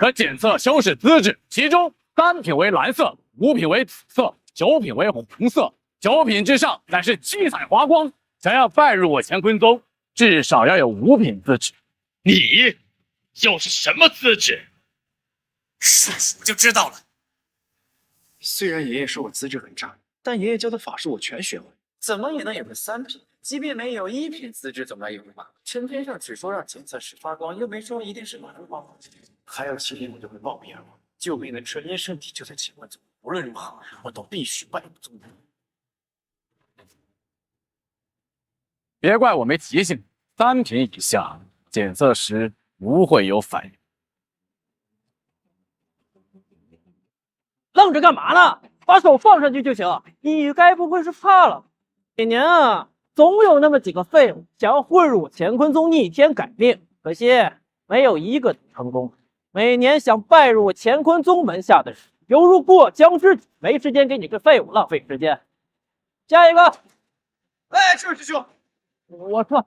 可检测修士资质，其中3品为蓝色，5品为紫色，9品为红色，9品之上乃是七彩华光。想要拜入我乾坤宗，至少要有5品资质。你又是什么资质？试试就知道了。虽然爷爷说我资质很差，但爷爷教的法术我全学会，怎么也能有个3品。即便没有1品资质，总该有吧？成篇上只说让检测时发光，又没说一定是蓝光。还有7天我就会报名了，救命的纯元圣体就在乾坤宗，无论如何我都必须拜入宗门。别怪我没提醒你，3品以下检测时不会有反应。愣着干嘛呢？把手放上去就行。你该不会是怕了？每年啊，总有那么几个废物想要混入我乾坤宗逆天改命，可惜没有一个成功。每年想拜入我乾坤宗门下的人，犹如过江之鲫，没时间给你这废物浪费时间。下一个，哎，是师兄，我说，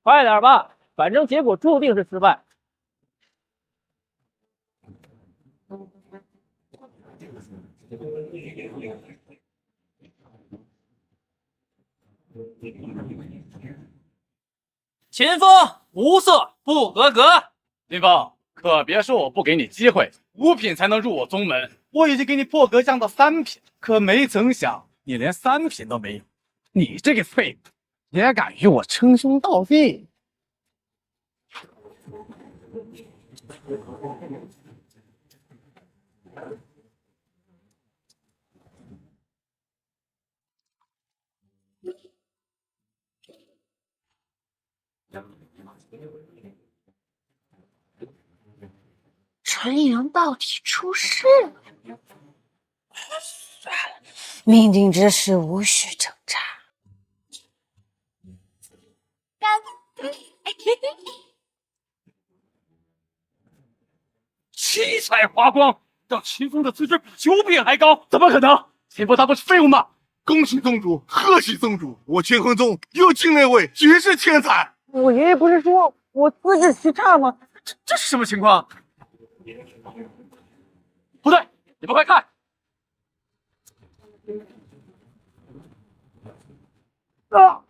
快点吧，反正结果注定是失败。秦风无色不合格。林峰，可别说我不给你机会，5品才能入我宗门。我已经给你破格降到3品，可没曾想你连3品都没有。你这个废物，也敢与我称兄道弟？陈阳到底出事了？算了，命定之事无需挣扎。七彩华光，让秦风的资质比9品还高，怎么可能？秦风他不是废物吗？恭喜宗主，贺喜宗主！我乾坤宗又进了一位绝世天才。我爷爷不是说我资质极差吗？这是什么情况？不对，你们快看！啊！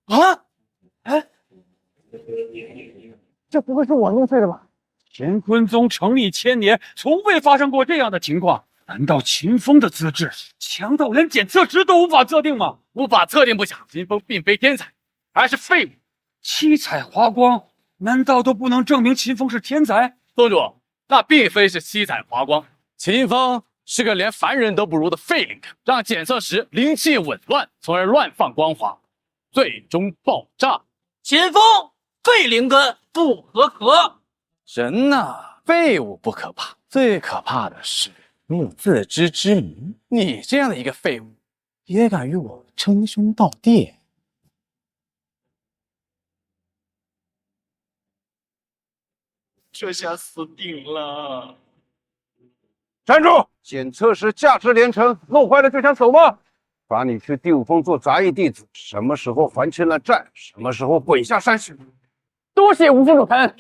啊！哎，这不会是我弄碎的吧？乾坤宗成立1000年，从未发生过这样的情况。难道秦风的资质强到连检测值都无法测定吗？无法测定不假，秦风并非天才，而是废物。七彩华光难道都不能证明秦风是天才？宗主，那并非是七彩华光，秦风是个连凡人都不如的废灵根，让检测时灵气紊乱，从而乱放光华，最终爆炸。秦风废灵根不合格。人呐，废物不可怕，最可怕的是你有自知之明。你这样的一个废物，也敢与我称兄道弟？这下死定了！站住！检测时价值连城，弄坏了就想走吗？罚你去第5峰做杂役弟子，什么时候还清了债，什么时候滚下山去。多谢吴副主臣。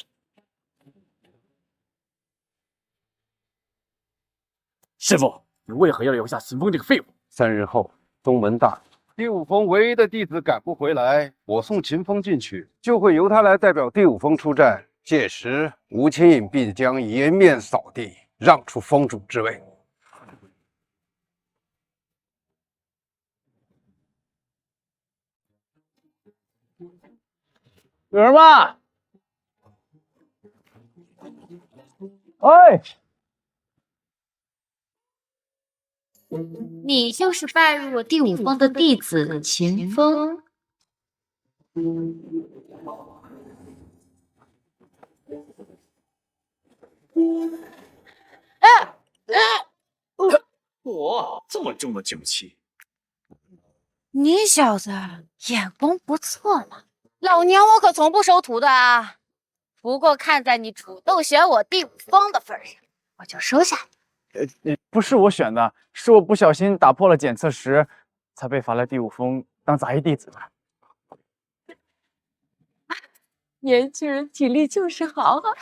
师傅，你为何要留下秦风这个废物？3日后，宗门大第5峰唯一的弟子赶不回来，我送秦风进去，就会由他来代表第5峰出战。届时，吴清隐必将颜面扫地，让出峰主之位。有人吗？哎，你就是拜入我第5峰的弟子秦风。我这么重的酒气，你小子眼光不错嘛，老娘我可从不收徒的啊。不过看在你主动选我第5峰的份上，我就收下你。不是我选的，是我不小心打破了检测时，才被罚来第5峰当杂役弟子的。年轻人体力就是好啊，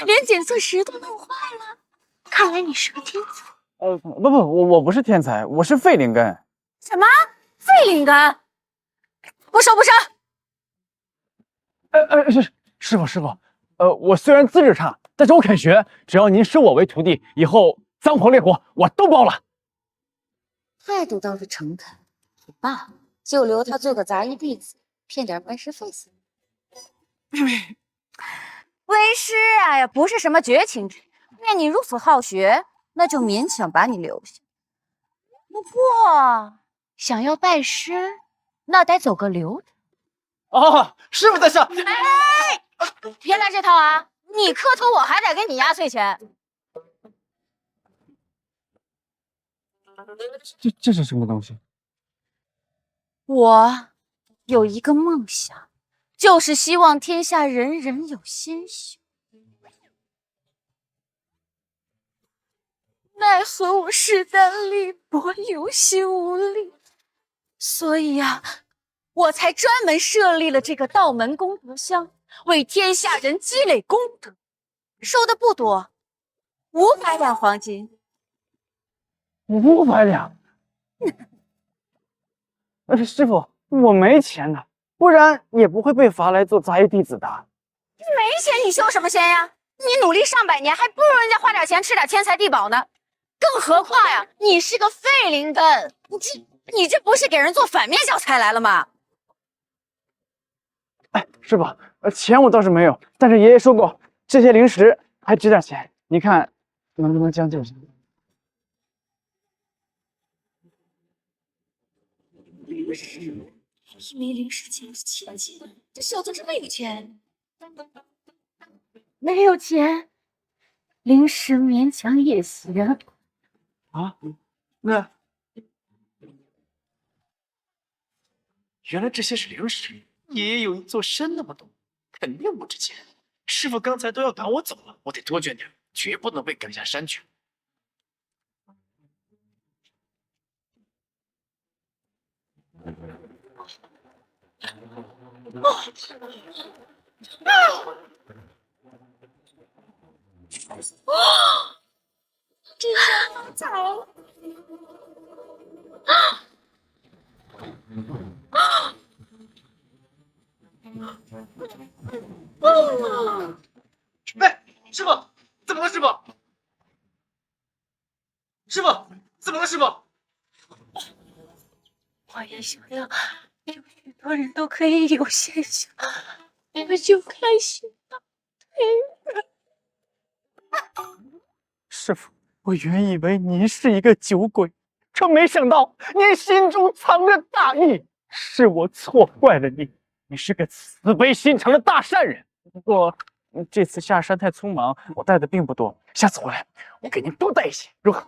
连检测石都弄坏了。看来你是个天才。不，我不是天才，我是废灵根。什么？废灵根？不收不收！师傅，我虽然资质差，但是我肯学。只要您收我为徒弟，以后脏活累活我都包了。态度倒是诚恳，也罢，就留他做个杂役弟子，骗点拜师费行。为师啊呀，不是什么绝情之人，见你如此好学，那就勉强把你留下。不过想要拜师，那得走个流程。哦，师傅在下。哎，别来这套啊！你磕头，我还得给你压岁钱。这是什么东西？我有一个梦想，就是希望天下人人有先修。奈何我势单力薄，有心无力，所以呀，我才专门设立了这个道门功德箱，为天下人积累功德。收的不多，500两黄金。500两。师傅，我没钱的，不然也不会被罚来做杂役弟子的。没钱你修什么仙呀？你努力上百年，还不如人家花点钱吃点天材地宝呢。更何况呀，你是个废灵根，你这不是给人做反面教材来了吗？哎，师傅，钱我倒是没有，但是爷爷说过，这些灵石还值点钱，你看能不能将就一下？灵石，一枚灵石钱是1000金，这小子真没有钱。没有钱，灵石勉强也行。啊，那原来这些是灵石。爷爷有一座山那么多，肯定不值钱。师傅刚才都要赶我走了，我得多捐点，绝不能被赶下山去。这下发财了！哎，师傅，怎么了？师傅，师傅，怎么了？师傅，我也想到有许多人都可以有现象，我就开心了。师傅，我原以为您是一个酒鬼，可没想到您心中藏着大义，是我错怪了你。你是个慈悲心肠的大善人。不过这次下山太匆忙，我带的并不多，下次回来我给您多带一些，如何？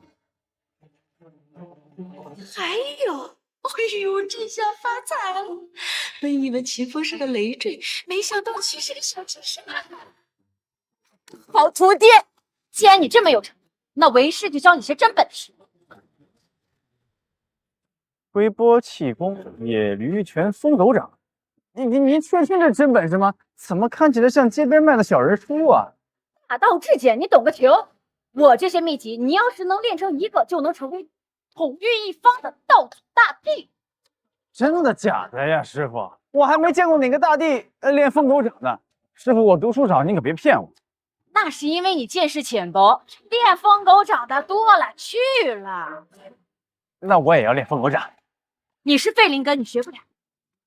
还有，哎呦，这下发财了！本以为秦风是个累赘，没想到却是个小知识。好徒弟，既然你这么有诚意，那为师就教你些真本事。龟波气功、野驴拳、疯狗掌，您确信这真本事吗？怎么看起来像街边卖的小人书啊？大道至简，你懂个球！我这些秘籍，你要是能练成一个，就能成为统御一方的道祖大帝。真的假的呀，师傅？我还没见过哪个大帝练疯狗掌呢。师傅，我读书少，您可别骗我。那是因为你见识浅薄，练疯狗掌的多了去了。那我也要练疯狗掌。你是废灵根，你学不了；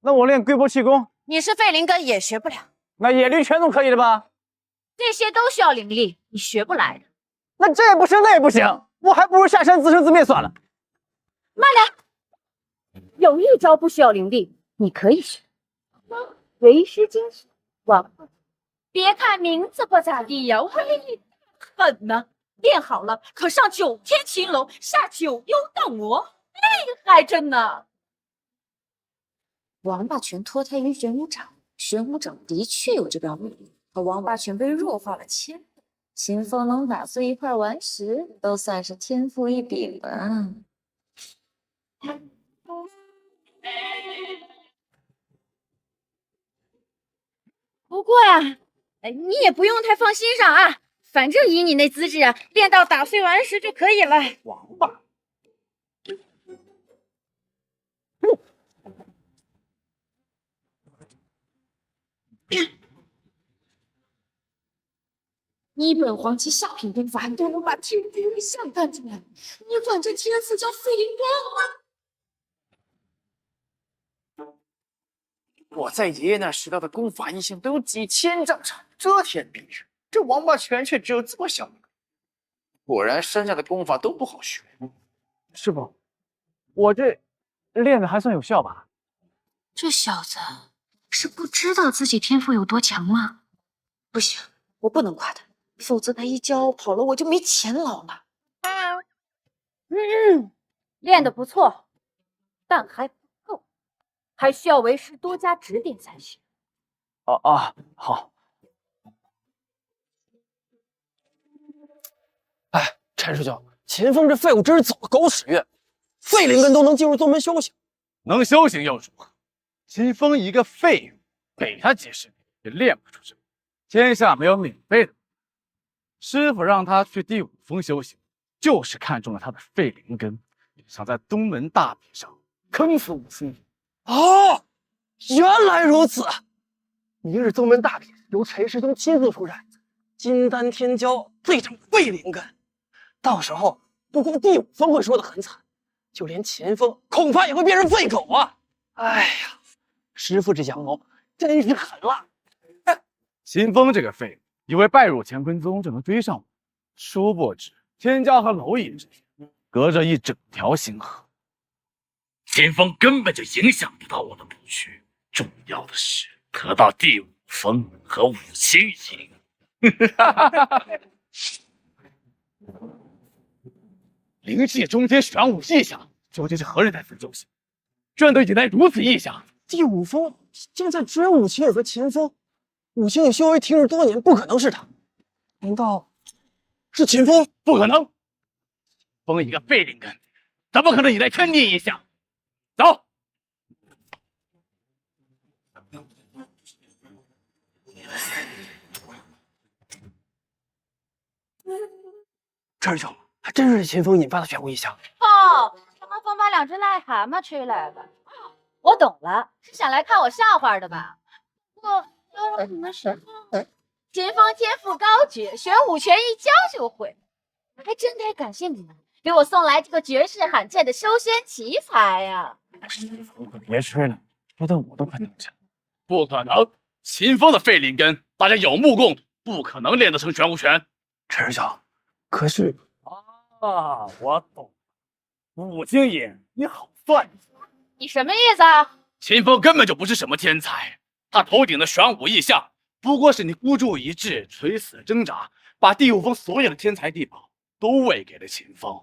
那我练龟波气功。你是废灵根，也学不了。那野驴拳总可以了吧？这些都需要灵力，你学不来的。那这也不行，那也不行，我还不如下山自生自灭算了。慢点，有一招不需要灵力，你可以学。为师精神王八，别看名字不咋地呀，威力狠呢。练好了，可上9天秦楼，下9幽荡魔，厉害着呢。王八拳脱胎于玄武掌，玄武掌的确有这表魅力，可王八拳被弱化了1000倍。秦风能打碎一块顽石，都算是天赋异禀了。不过呀，你也不用太放心上啊，反正以你那资质啊，练到打碎顽石就可以了。王八！你本皇旗下品功法都能把天地异象干出来，你管这天赋叫废灵根吗？我在爷爷那学到的功法异象都有几千丈长，遮天蔽日。这王八拳却只有这么小一个，果然山下的功法都不好学。师傅，我这练的还算有效吧？这小子是不知道自己天赋有多强吗？不行，我不能夸他，否则他一教跑了我就没钱捞了。练得不错，但还不够，还需要为师多加指点才行。好。哎，陈师兄，秦风这废物真是走了狗屎运，废灵根都能进入宗门修行，能修行又如何？秦风一个废物，给他几十年也练不出什么。天下没有免费的。师傅让他去第五峰修行，就是看中了他的废灵根，想在东门大比上坑死武松。哦，原来如此！明日宗门大比由陈师兄亲自出战，金丹天骄对阵废灵根，到时候不光第五峰会说的很惨，就连秦风恐怕也会变成废狗啊！哎呀，师傅这阳谋真是狠辣！秦风这个废物，以为拜入乾坤宗就能追上我，殊不知天骄和蝼蚁之间隔着一整条星河。秦风根本就影响不到我的布局，重要的是得到第五峰和五星营。灵界中间玄武异象，究竟是何人在此修行？居然都引来如此异象！第五峰现在只有武清影和秦风，武清影修为停滞多年，不可能是他。难道是秦风？不可能！风一个废灵根，怎么可能引来天地异象？走！陈师兄，还真是秦风引发的玄武异象。哦，什么风把两只癞蛤蟆吹来了？我懂了，是想来看我笑话的吧？不过要让你们失望，秦风天赋高绝，玄武拳一教就会，还真得感谢你们给我送来这个绝世罕见的修仙奇才呀！别吹了，说的我都快能讲。不可能！秦风的废灵根，大家有目共睹，不可能练得成玄武拳。陈师兄，可是啊，我懂了，武经影，你好算计！你什么意思啊？秦风根本就不是什么天才，他头顶的玄武异象，不过是你孤注一掷、垂死挣扎，把第五峰所有的天才地宝都喂给了秦风，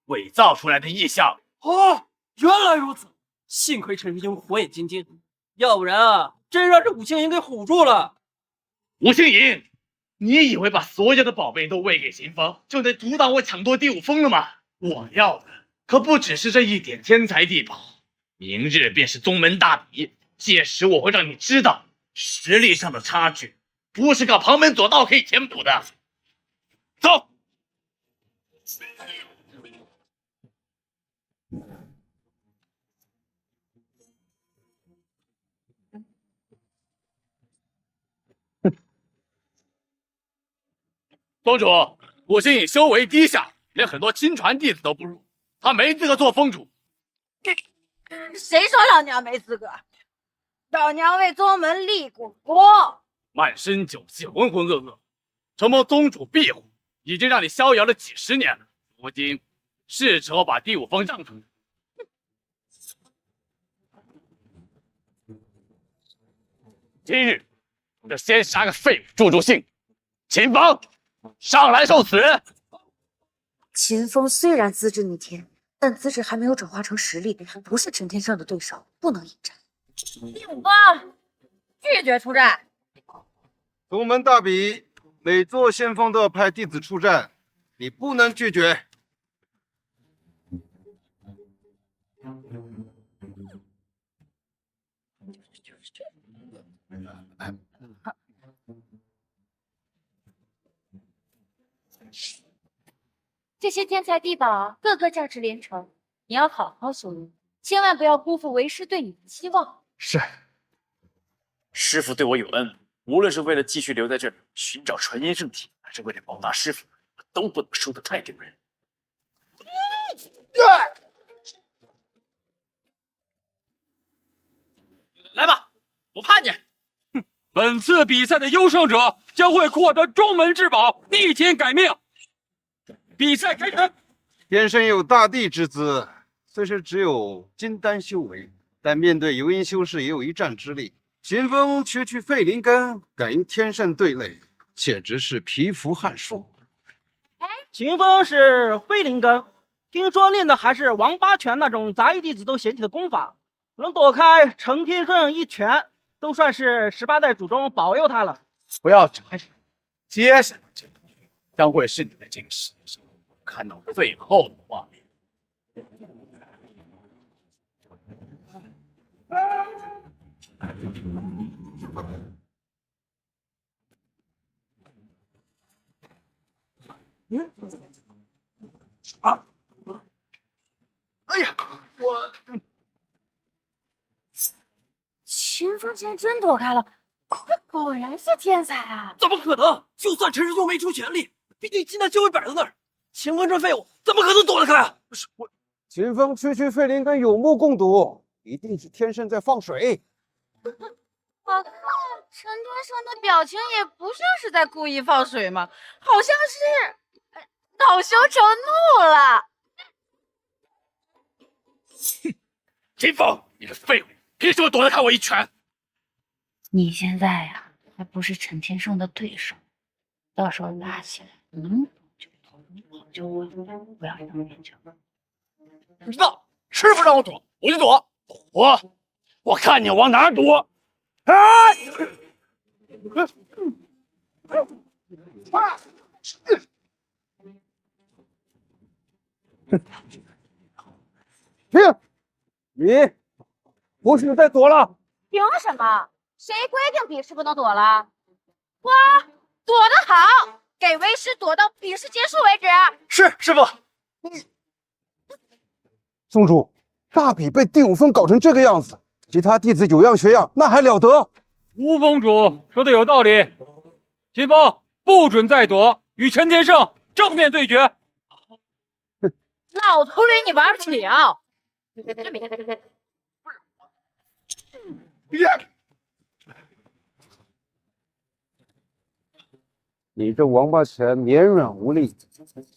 伪造出来的异象。哦，原来如此，幸亏陈师兄火眼金睛，要不然啊，真让这武清营给唬住了。吴星颖，你以为把所有的宝贝都喂给秦风，就能阻挡我抢夺第五峰了吗？我要的可不只是这一点天才地宝，明日便是宗门大比，届时我会让你知道，实力上的差距不是靠旁门左道可以填补的。走。宗主，武星颖修为低下，连很多亲传弟子都不如，他没资格做峰主。谁说老娘没资格？老娘为宗门立过功，满身酒气，浑浑噩噩，承蒙宗主庇护，已经让你逍遥了几十年了。如今是时候把第五峰让出去。今日我就先杀个废物助助兴。秦风，上来受死！秦风虽然资质逆天，但资质还没有转化成实力，不是陈天胜的对手，不能引战。第五峰拒绝出战。宗门大比，每座先锋都要派弟子出战，你不能拒绝。这些天才地宝个个价值连城，你要好好修炼，千万不要辜负为师对你的期望。是。师傅对我有恩，无论是为了继续留在这里寻找传音圣体，还是为了报答师傅，我都不能输得太丢人。来吧，不怕你。本次比赛的优胜者将会获得中门至宝，逆天改命。比赛开始。天生有大地之姿，虽是只有金丹修为，但面对游阴修士也有一战之力。秦风区区废灵根，敢与天圣对垒，简直是蚍蜉撼树。秦风是飞灵根，听说练的还是王八拳那种杂役弟子都嫌弃的功法，能躲开陈天顺一拳，都算是18代祖宗保佑他了。不要眨眼，接下来这个将会是你在这个世界上看到最后的画面。哎呀，我秦风竟然真躲开了，果然是天才啊！怎么可能？就算陈师兄没出全力，毕竟金丹修为摆在那儿，秦风这废物怎么可能躲得开啊？不是我，秦风区区废灵根有目共睹，一定是天圣在放水。我看陈天圣的表情也不像是在故意放水嘛，好像是恼羞成怒了。秦风，你个废物，凭什么躲得开我一拳？你现在呀，还不是陈天圣的对手，到时候打起来能躲就躲，不好就稳，不要当面讲。不知道，师傅让我躲，我就躲。我看你往哪儿躲！啊！停！你不许再躲了！凭什么？谁规定比试不能躲了？哇，躲得好！给为师躲到比试结束为止。是师傅。宗主，大比被第5峰搞成这个样子，其他弟子有样学样，那还了得？吴峰主说的有道理，秦风不准再躲，与陈天圣正面对决。老头与你玩不了。你这王八拳绵软无力，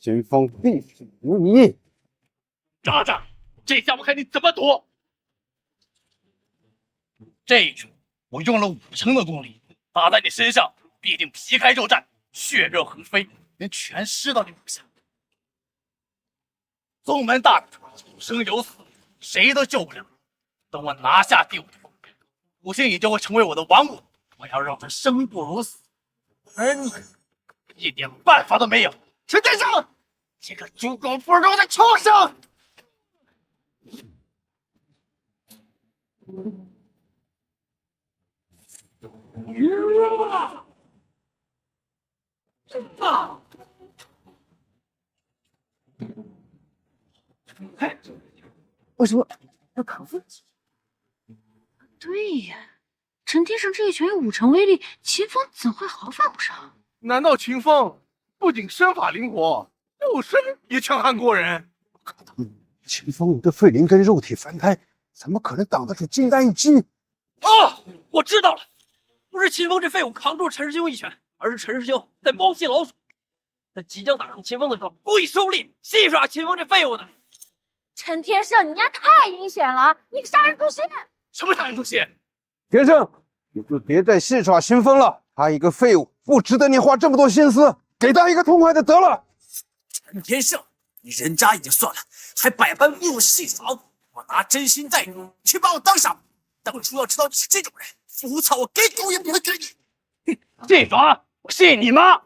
秦风必死无疑。渣渣，这下我看你怎么躲！这一拳我用了5成的功力，打在你身上，必定皮开肉绽，血肉横飞，连全尸都留不下。宗门大主有生有死，谁都救不了。等我拿下第5峰，武星宇就会成为我的王物，我要让他生不如死，而你一点办法都没有。陈天圣，这个猪狗不如的畜生！为什么要扛负己？对呀，陈天圣这一拳有5成威力，秦风怎会毫发无伤？难道秦风不仅身法灵活，肉身也强悍过人？秦风，你的废灵根肉体凡胎，怎么可能挡得住金丹一击？哦，我知道了，不是秦风这废物扛住陈师兄一拳，而是陈师兄在猫戏老鼠，在即将打中秦风的时候故意收力，戏耍秦风这废物呢。陈天圣，你丫太阴险了，你个杀人诛心！什么杀人诛心？天圣，你就别再戏耍秦风了，他一个废物，不值得你花这么多心思，给他一个痛快的得了。陈天圣，你人渣已经算了，还百般侮辱戏耍我，我拿真心待你，却把我当傻子。当初要知道你是这种人，服草我给狗也不会给你。戏耍？我信你吗？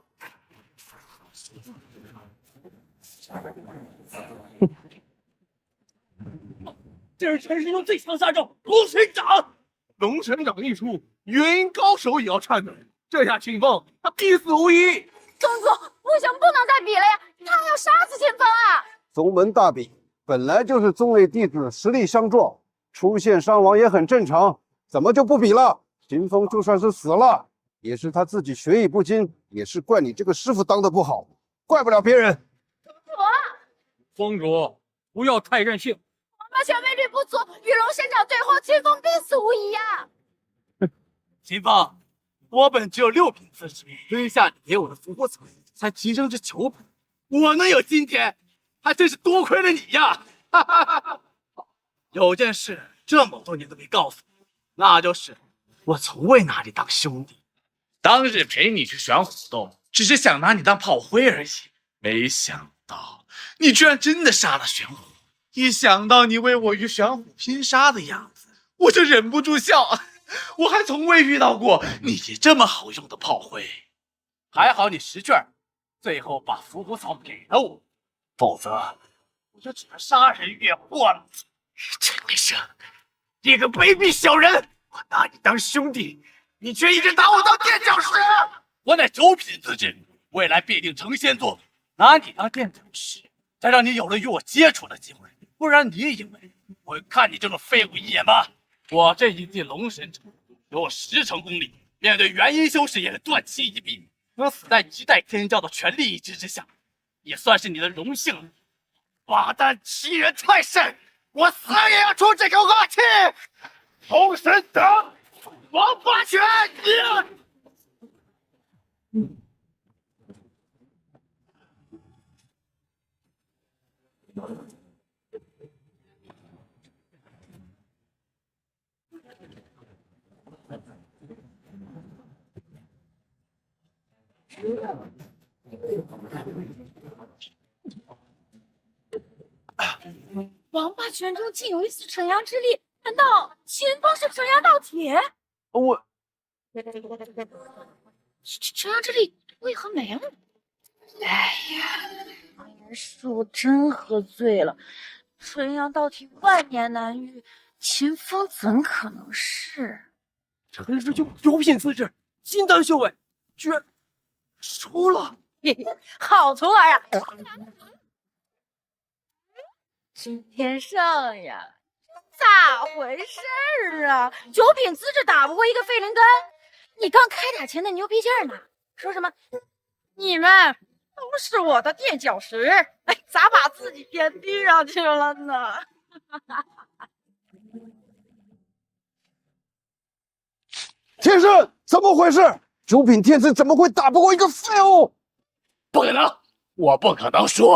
这是陈师兄最强杀招龙神掌。龙神掌一出，元婴高手也要颤抖。这下秦风他必死无疑。宗主，不行，不能再比了呀！他要杀死秦风啊！宗门大比本来就是宗内弟子实力相撞，出现伤亡也很正常，怎么就不比了？秦风就算是死了，也是他自己学艺不精，也是怪你这个师傅当的不好，怪不了别人。宗主，不要太任性。王八拳威力不足，与龙神掌对后，秦风必死无疑呀！秦风，我本只有6品资质，吞下你给我的伏虎草，才提升至9品。我能有今天，还真是多亏了你呀！哈哈哈哈。有件事这么多年都没告诉你，那就是我从未拿你当兄弟。当日陪你去玄虎洞，只是想拿你当炮灰而已，没想到你居然真的杀了玄虎。一想到你为我与玄虎拼杀的样子，我就忍不住笑。我还从未遇到过你这么好用的炮灰。还好你识趣儿，最后把伏虎草给了我，否则我就只能杀人越货了。陈医生，你个卑鄙小人！我拿你当兄弟，你却一直拿我当垫脚石。我乃9品资质，未来必定成仙作主，拿你当垫脚石，才让你有了与我接触的机会。不然你以为我会看你这种废物一眼吗？我这一记龙神掌有10成功力，面对元婴修士也是断其一臂。我死在一代天教的全力一击之下，也算是你的荣幸了。八蛋欺人太甚，我死也要出这口恶气！龙神掌，王八拳！王八拳中竟有一丝纯阳之力，难道秦风是纯阳道铁？我纯阳之力为何没了？哎呀，是我真喝醉了。纯阳道体万年难遇，秦风怎可能是？陈师兄9品资质，金丹修为，居然输了！嘿嘿，好徒儿啊！今天上呀，咋回事啊？9品资质打不过一个废灵根，你刚开打前的牛皮劲儿呢？说什么？你们都是我的垫脚石，哎，咋把自己偏地上去了呢？天圣，怎么回事？9品天资怎么会打不过一个废物？不可能，我不可能输。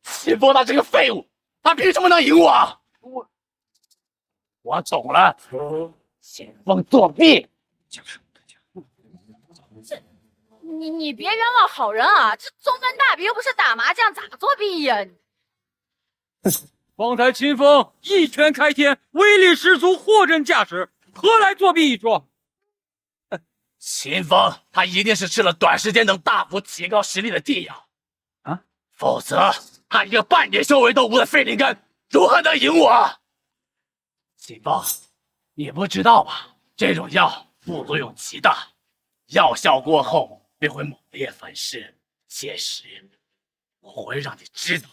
秦风他这个废物，他凭什么能赢我？我懂了，秦风作弊。你别冤枉好人啊！这宗门大比又不是打麻将，咋作弊呀？方才秦风一拳开天，威力十足，货真价实，何来作弊一说？秦风他一定是吃了短时间能大幅提高实力的地药啊，否则他一个半年修为都无的废灵根，如何能赢我？秦风，你不知道吧？这种药副作用极大，药效过后便会猛烈反噬。届时，我会让你知道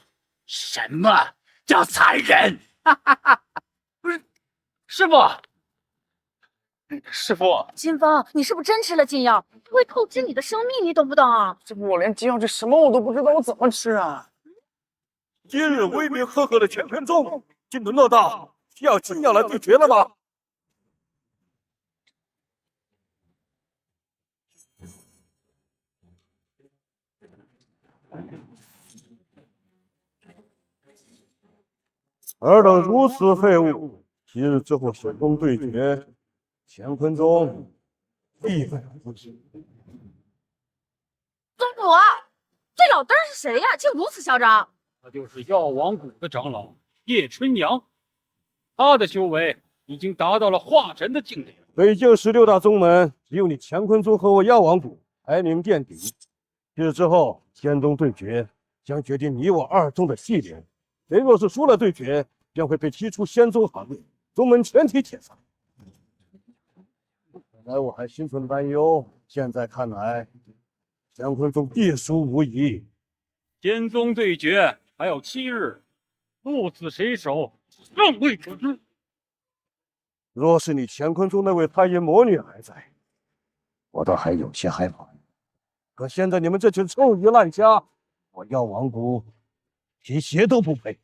什么叫残忍！不是，师傅。师傅，金风，你是不是真吃了禁药？它会透支你的生命，你懂不懂啊？这不，我连禁药这什么我都不知道，我怎么吃啊？今日威名赫赫的乾坤宗，竟沦落到需要禁药来对决了吗？尔等如此废物，今日之后神宗对决，乾坤宗必败无疑。宗主，这老登是谁呀？竟如此嚣张！他就是药王谷的长老叶春阳，他的修为已经达到了化神的境界。北境16大宗门，只有你乾坤宗和我药王谷排名垫底。今日之后，仙宗对决将决定你我2宗的系列。谁若是输了对决，将会被踢出仙宗行列，宗门全体解散。本来我还心存担忧，现在看来，乾坤宗必输无疑。仙宗对决还有7日，鹿死谁手，尚未可知。若是你乾坤宗那位太阴魔女还在，我倒还有些害怕。可现在你们这群臭鱼烂虾，我药王谷皮鞋都不配。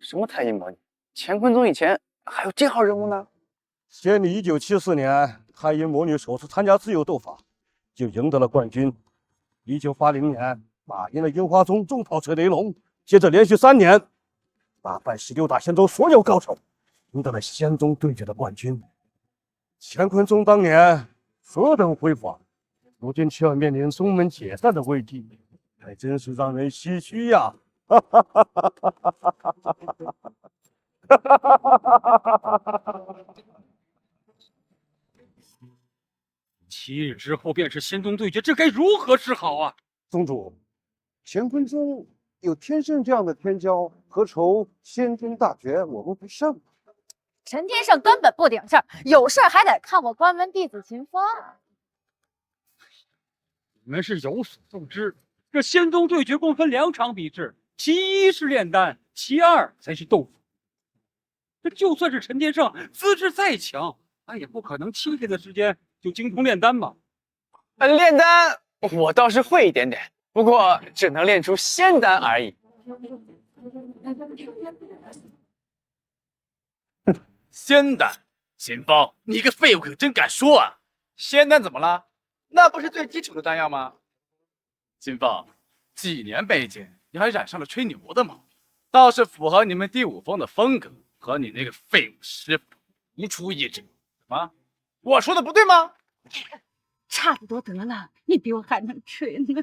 什么太阴魔女？乾坤宗以前还有这号人物呢？先你1974年，太阴魔女首次参加自由斗法，就赢得了冠军。1980年，打赢了樱花宗重炮车雷龙，接着连续3年打败16大仙宗所有高手，赢得了仙宗对决的冠军。乾坤宗当年何等辉煌，如今却要面临宗门解散的危机，还真是让人唏嘘呀！哈哈哈哈哈哈7日之后便是仙宗对决，这该如何是好啊？宗主，乾坤宗有天圣这样的天骄，何愁仙宗大决我们不胜？陈天圣根本不顶事儿，有事儿还得看我关门弟子秦风。你们是有所不知，这仙宗对决共分2场比制，其一是炼丹，其二才是斗法。这就算是陈天圣资质再强，他也不可能7天的时间就精通炼丹吧？炼丹我倒是会一点点，不过只能炼出仙丹而已。仙丹，秦风，你个废物可真敢说啊！仙丹怎么了？那不是最基础的丹药吗？秦风，几年没见，你还染上了吹牛的毛病，倒是符合你们第5峰的风格，和你那个废物师傅如出一辙。啊，我说的不对吗？差不多得了，你比我还能吹呢。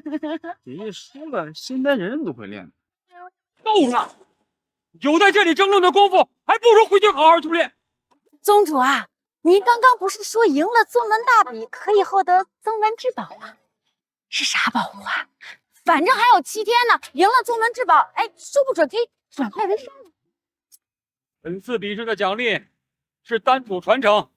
爷爷说了，仙丹人人都会练。够了！有在这里争论的功夫，还不如回去好好修炼。宗主啊，您刚刚不是说赢了宗门大比可以获得宗门至宝吗？是啥宝物啊？反正还有7天呢，赢了宗门至宝，哎，说不准可以转派为上。本次比试的奖励是丹祖传承。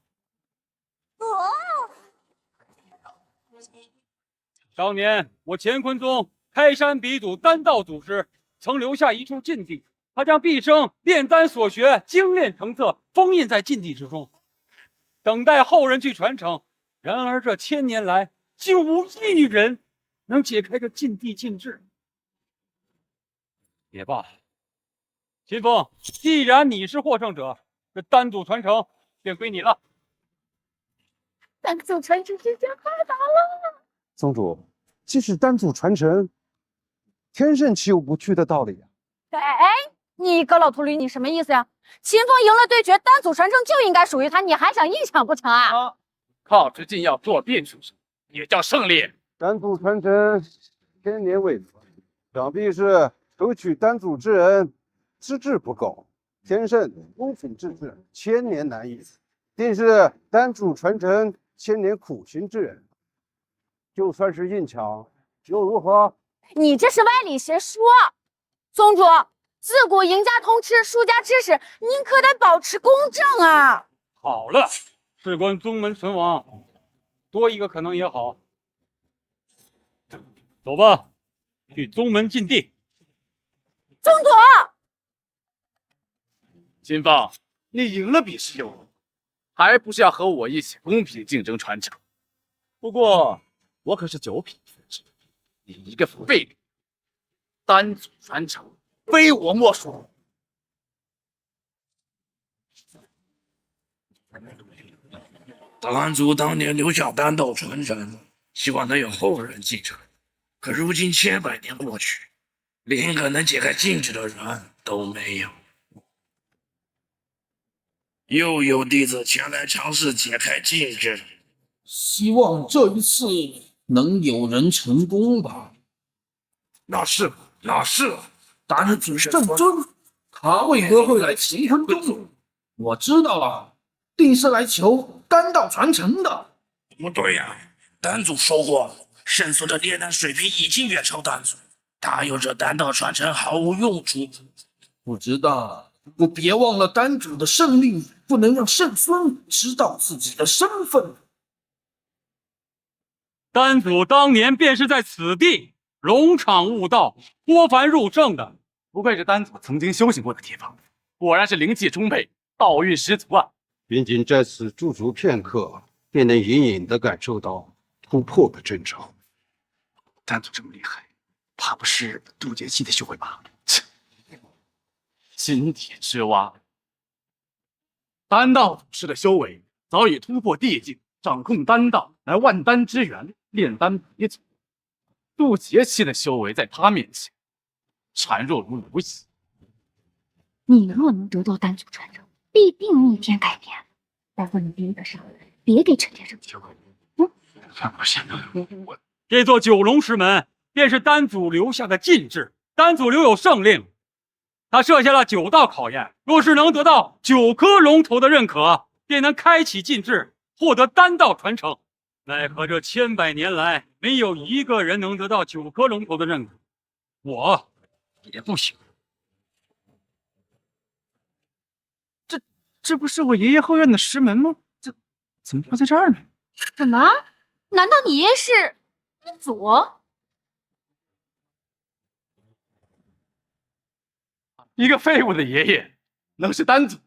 当年我乾坤宗开山鼻祖丹道祖师曾留下一处禁地，他将毕生炼丹所学精炼成册，封印在禁地之中，等待后人去传承。然而这1000年来，竟无一人能解开这禁地禁制。也罢，秦风，既然你是获胜者，这丹祖传承便归你了。丹祖传承时间快到了。宗主，即使丹祖传承，天圣岂有不去的道理啊？哎，你个老秃驴，你什么意思呀？秦风赢了对决，丹祖传承就应该属于他，你还想硬抢不成啊？靠着禁药作弊出身，也叫胜利？丹祖传承1000年未得，想必是求取丹祖之人资质不够。天圣公平之治，1000年难移，定是丹祖传承1000年苦行之人。就算是硬抢，又如何？你这是歪理邪说。宗主，自古赢家通吃，输家吃屎，您可得保持公正啊！好了，事关宗门存亡，多一个可能也好。走吧，去宗门禁地。宗主，秦风，你赢了比试有，还不是要和我一起公平竞争传承？不过我可是9品分制，你一个废物，丹祖传承非我莫属。丹祖当年留下丹道传承，希望能有后人继承。可如今千百年过去，连个能解开禁制的人都没有。又有弟子前来尝试解开禁制，希望这一次能有人成功吧。那是丹祖圣尊，他为何会来乾坤宗？我知道了，定是来求丹道传承的。不对呀，丹祖说过，圣尊的炼丹水平已经远超丹祖，他有这丹道传承毫无用处。不知道，不过别忘了丹主的胜利不能让圣尊知道自己的身份。丹祖当年便是在此地龙场悟道，脱凡入圣的。不愧是丹祖曾经修行过的地方，果然是灵气充沛，道运十足啊！仅仅在此驻足片刻，便能隐隐地感受到突破的征兆。丹祖这么厉害，怕不是渡劫期的修为吧？切！金铁之蛙，丹道祖师的修为早已突破地境，掌控丹道，乃万丹之源，炼丹鼻祖。渡劫期的修为在他面前，孱弱如蝼蚁。你若能得到丹祖传承，必定逆天改变。待会你逼得上，别给陈天生机会。这座九龙石门便是丹祖留下的禁制。丹祖留有圣令，他设下了9道考验，若是能得到9颗龙头的认可，便能开启禁制，获得丹道传承。奈何这千百年来，没有一个人能得到9颗龙头的认可，我也不行。这不是我爷爷后院的石门吗？这怎么会在这儿呢？什么？难道你爷爷是丹祖？一个废物的爷爷能是丹祖？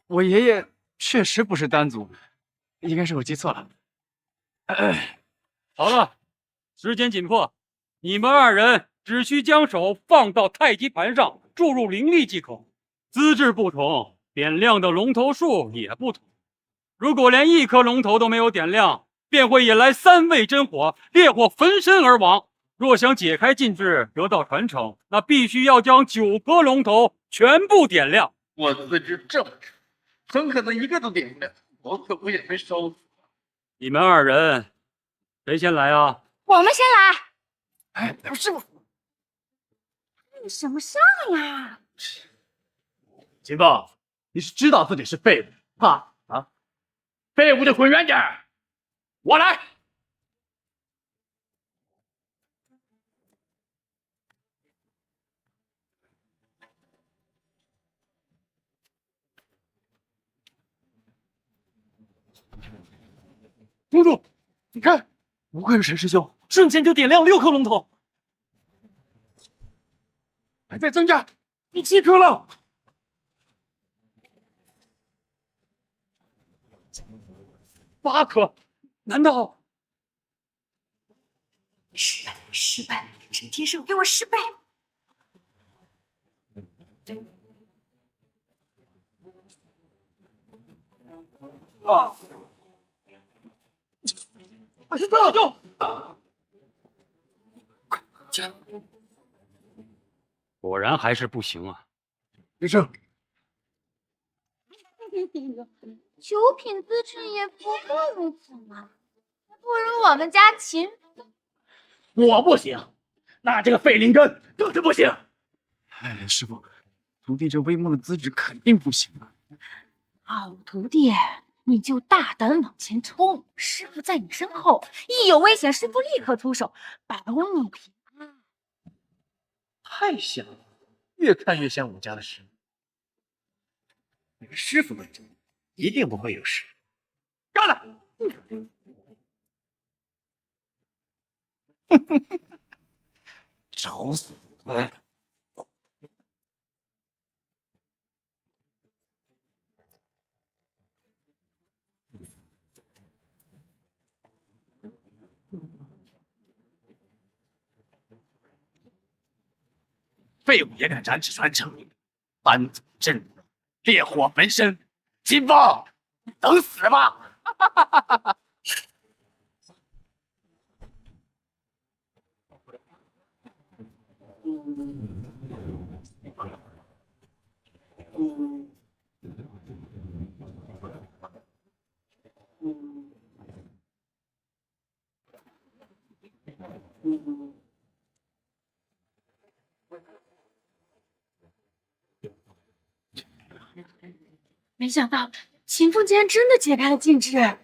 我爷爷确实不是丹族，应该是我记错了。好了，时间紧迫，你们2人只需将手放到太极盘上，注入灵力即可。资质不同，点亮的龙头数也不同。如果连1颗龙头都没有点亮，便会引来3味真火，烈火焚身而亡。若想解开禁制，得到传承，那必须要将9颗龙头全部点亮。我资质这么差，很可能一个都点不了，我可不也被烧死。你们2人，谁先来啊？我们先来。哎，师傅，比什么上呀？秦风，你是知道自己是废物，怕啊？废物就滚远点儿！我来。公主，你看，不愧是陈师兄，瞬间就点亮6颗龙头，还在增加，第7颗了。8颗，难道？失败！失败！陈天圣，给我失败！啊！快快救！果然还是不行啊！医生，9品资质也不过如此嘛，不如我们家秦风。我不行，那这个废灵根更是不行。哎，师傅，徒弟这微末的资质肯定不行啊！好徒弟，你就大胆往前冲，师傅在你身后，一有危险，师傅立刻出手，保你平安。太像了，越看越像我家的师傅。你们师傅们一定不会有事。干了！找死！废物也敢染指传承，班祖震怒，烈火焚身。秦风，等死吧！没想到秦风竟然真的解开了禁制。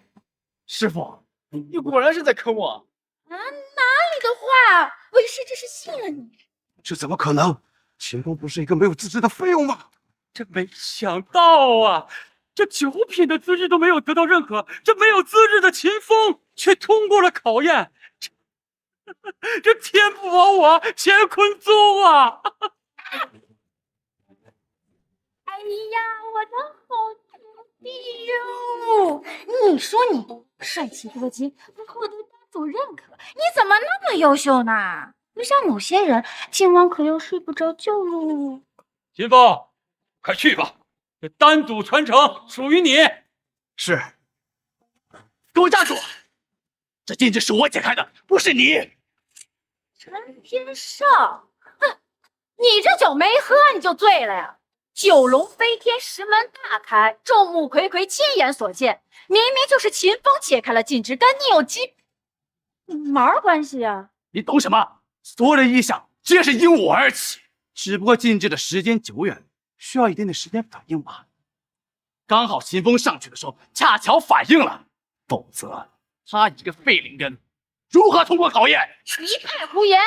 师傅，你果然是在坑我。哪里的话，为师这是信任你。这怎么可能？秦风不是一个没有资质的废物吗？这没想到啊，这9品的资质都没有得到认可，这没有资质的秦风却通过了考验，这天不亡我，乾坤宗啊！哎呀，我的好徒弟哟！你说你帅气多金，能获得丹祖认可，你怎么那么优秀呢？不像某些人，今晚可要睡不着觉喽。秦风，快去吧，这丹祖传承属于你。是。给我站住！这禁制是我解开的，不是你。陈天胜，哼，你这酒没喝你就醉了呀？九龙飞天，石门大开，众目睽睽，亲眼所见，明明就是秦风解开了禁制，跟你有鸡毛关系啊？你懂什么？所有的异象皆是因我而起，只不过禁制的时间久远，需要一定的时间反应吧。刚好秦风上去的时候恰巧反应了，否则他一个废灵根如何通过考验？一派胡言！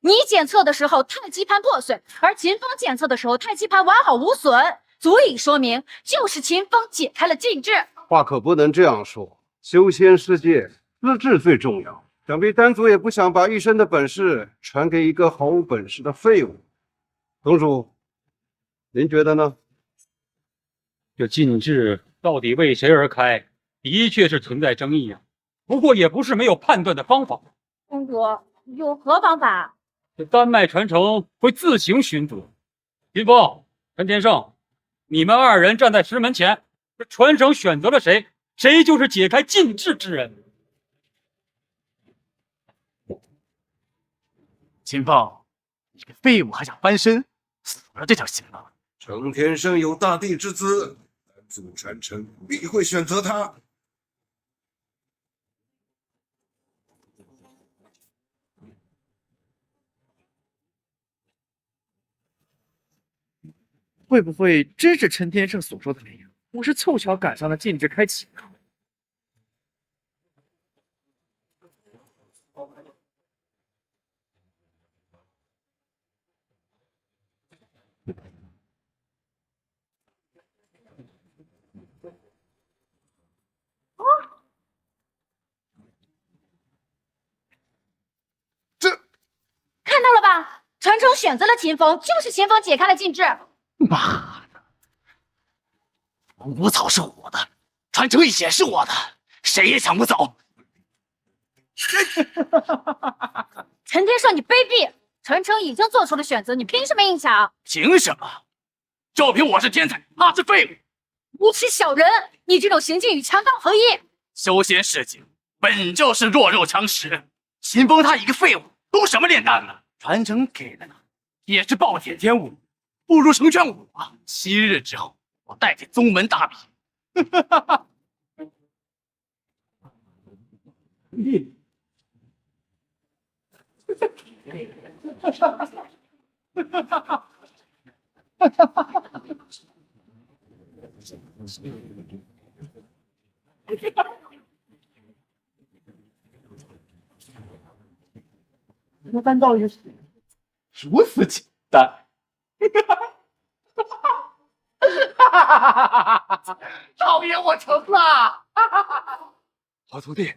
你检测的时候太极盘破碎，而秦风检测的时候太极盘完好无损，足以说明就是秦风解开了禁制。话可不能这样说，修仙世界资质最重要。想必丹祖也不想把一身的本事传给一个毫无本事的废物。宗主，您觉得呢？这禁制到底为谁而开，的确是存在争议啊。不过也不是没有判断的方法。公主有何方法？这丹脉传承会自行寻主。秦风、陈天胜，你们2人站在石门前，这传承选择了谁，谁就是解开禁制之人。秦风，你个废物还想翻身，死了这条心了。程天胜有大帝之资，丹祖传承必会选择他。会不会真是陈天胜所说的那样？我是凑巧赶上了禁制开启呢？看到了吧？传承选择了秦风，就是秦风解开了禁制。妈的！无草是我的，传承也是我的，谁也抢不走。陈天胜，你卑鄙！传承已经做出了选择，你凭什么硬抢？凭什么？就凭我是天才，他是废物。无耻小人！你这种行径与强盗合一。修仙世界本就是弱肉强食，秦风他一个废物，懂什么炼丹呢？传承给了他，也是暴殄天物，不如成全我。7日之后，我带进宗门大比。你。这丹道也是如此简单，少爷我成了。好徒弟，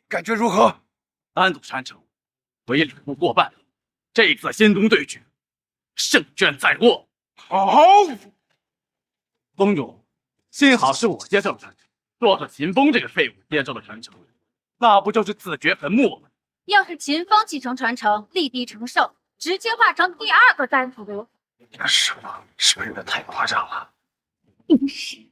感觉如何？丹祖传承，为吕布过半，这次仙宗对决，胜券在握。好，宗主，幸好是我接受了传承，若是秦风这个废物接受了传承，那不就是自掘坟墓吗？要是秦风继承传承，立地成圣，直接化成第2个丹族。师傅，是不是有点太夸张了？真是，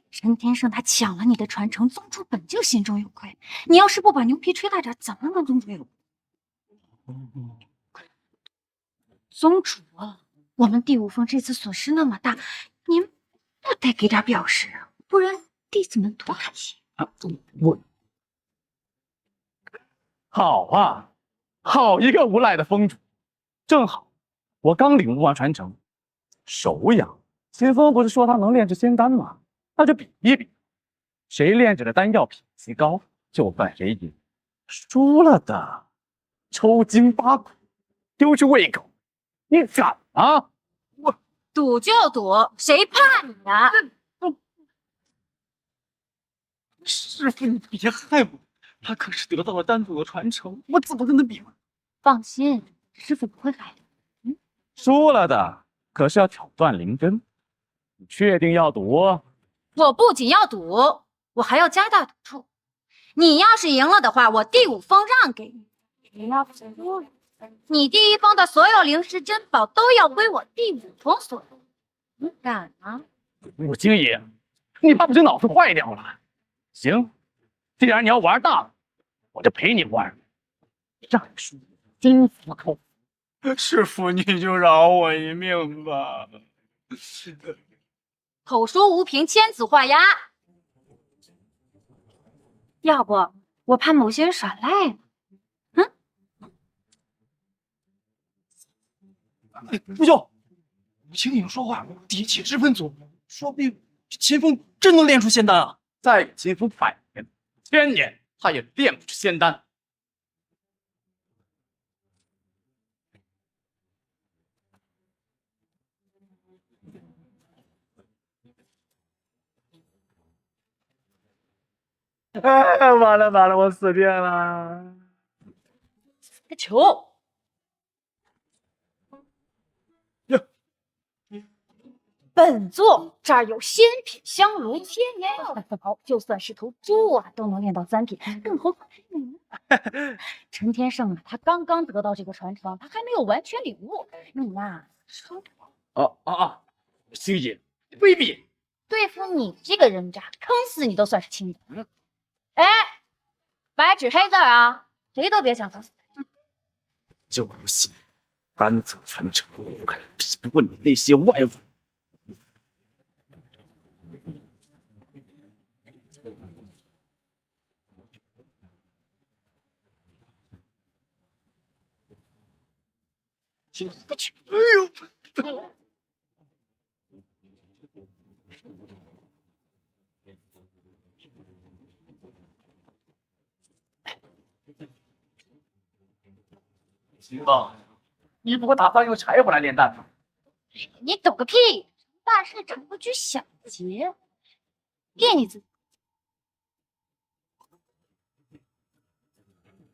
陈天胜他抢了你的传承，宗主本就心中有愧。你要是不把牛皮吹大点，怎么能宗主有？宗主，我们第5峰这次损失那么大，您不得给点表示啊，不然弟子们多开心。我好啊，好一个无赖的疯主！正好我刚领悟完传承，手痒。秦风不是说他能炼制仙丹吗？那就比一比，谁炼制的丹药品级高，就算谁赢。输了的抽筋扒骨，丢去喂狗，你敢吗？赌就赌，谁怕你呀？师傅，你别害我，他可是得到了丹祖的传承，我怎么跟他比呢？放心，师傅不会害的。输了的可是要挑断灵根，你确定要赌？我不仅要赌，我还要加大赌注。你要是赢了的话，我第5封让给你；你要是输了，你第1封的所有灵石珍宝都要归我第5封所有。你敢吗？武经爷，你怕不是脑子坏掉了？行，既然你要玩大了，我就陪你玩，让你输心服口服。师傅，你就饶我一命吧。口说无凭，签字画押。要不我怕某些人耍赖呢。不兄，武清影说话底气十分足，说不定秦风真能炼出仙丹啊！再给秦风100年、1000年，他也炼不出仙丹。哎，完了完了，我死定了！个球！本座这儿有仙品香炉，千年药草，就算是头猪啊，都能炼到3品，更何况是你呢？陈天圣啊，他刚刚得到这个传承，他还没有完全领悟。你呀，说星爷，卑鄙！对付你这个人渣，坑死你都算是轻的。哎，白纸黑字啊，谁都别想封死。就不信甘泽传承还比不过你那些外物。哎呦！秦风，你不会打算用柴火来炼丹吧？你懂个屁！大事常不拘小节，练你自己。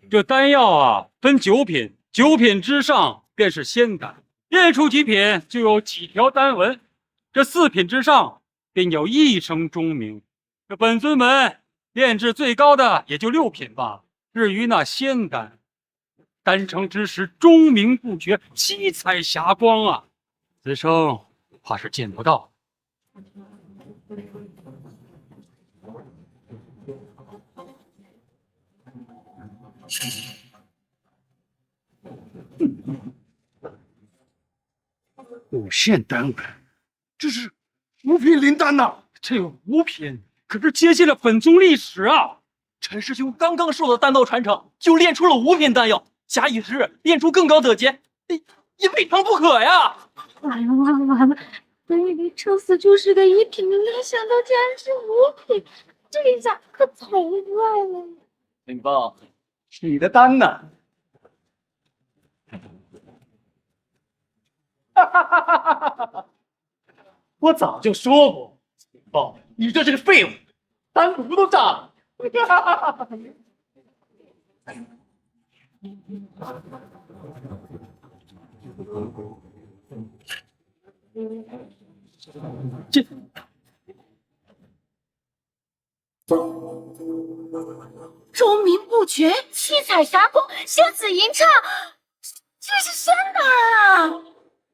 这丹药啊，分9品，9品之上便是仙丹，炼出几品就有几条丹纹，这4品之上便有1声钟鸣。这本尊们炼制最高的也就6品吧。至于那仙丹，丹成之时钟鸣不绝，七彩霞光啊，此生怕是见不到。5线丹纹，这是5品灵丹呐！这5品可是接近了本宗历史啊！陈师兄刚刚受到丹道传承，就炼出了5品丹药，假以时日，炼出更高等级，也未尝不可呀！完了完了完了！本以为撑死就是个1品，没想到竟然是5品，这下可惨坏了。林峰，你的丹呢？我早就说过，林峰，你这是个废物，丹炉都炸了。这钟鸣不绝，七彩霞光，仙子吟唱，这是仙丹啊！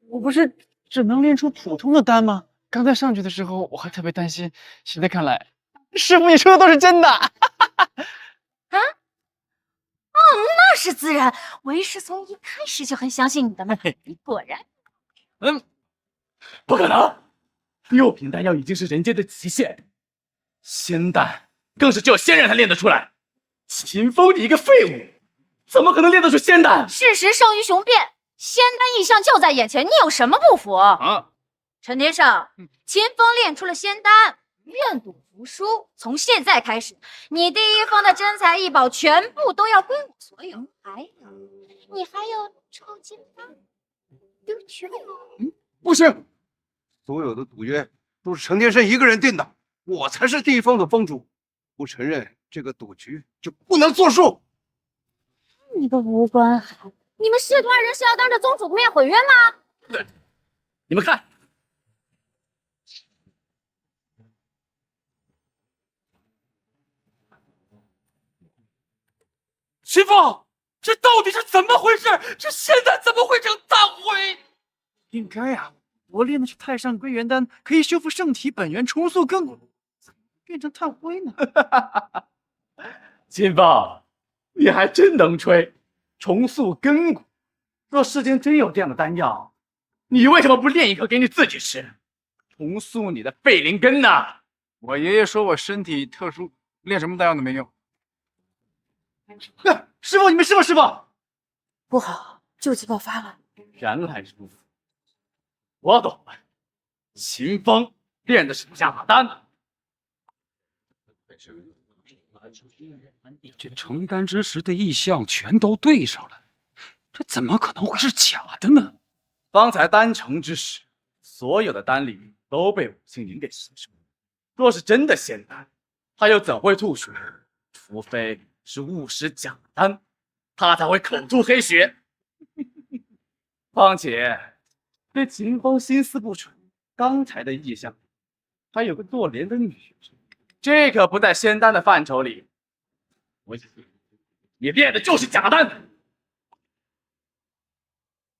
我不是只能炼出普通的丹吗？刚才上去的时候我还特别担心，现在看来，师傅你说的都是真的。啊？哦，那是自然，为师从一开始就很相信你的嘛。你果然，不可能！6品丹药已经是人间的极限，仙丹更是只有仙人才炼得出来。秦风，你一个废物，怎么可能练得出仙丹？事实胜于雄辩，仙丹异象就在眼前，你有什么不服？啊！陈天胜，秦风练出了仙丹，愿赌服输。从现在开始，你第一峰的真材异宝全部都要归我所有。你还有抽筋吧？丢球！不行，所有的赌约都是陈天胜一个人定的，我才是第一峰的峰主，不承认这个赌局就不能作数。你个无关寒！你们师团人是要当着宗主的面毁约吗？对，你们看，秦风，这到底是怎么回事？这仙丹怎么会成炭灰？应该呀，我练的是太上归元丹，可以修复圣体本源，重塑根骨，怎么变成炭灰呢？秦风，你还真能吹，重塑根骨。若世间真有这样的丹药，你为什么不炼一颗给你自己吃，重塑你的废灵根呢？我爷爷说我身体特殊，练什么丹药都没用。师傅，你们师傅，不好，旧疾爆发了。原来如此，我懂了，秦风练的是假丹。这成丹之时的异象全都对上了，这怎么可能会是假的呢？方才丹成之时，所有的丹力都被武星云给吸收。若是真的仙丹，他又怎会吐血？除非是误食假丹，他才会口吐黑血。况且这秦风心思不纯，刚才的异象还有个做莲的女人，这可不在仙丹的范畴里。我想，你练的就是假丹。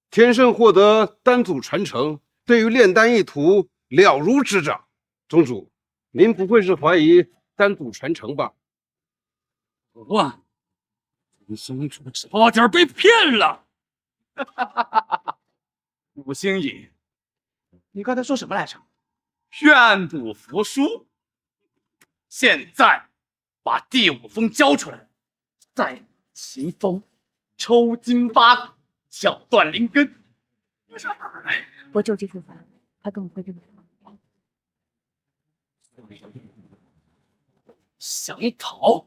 天胜获得丹祖传承，对于炼丹一途了如指掌。宗主，您不会是怀疑丹祖传承吧？我，宗主差点被骗了。武星隐，你刚才说什么来着？愿赌服输。现在把第五峰交出来，再秦风抽筋扒骨，绞断灵根。我就这处罚，他跟我会这么说。想逃，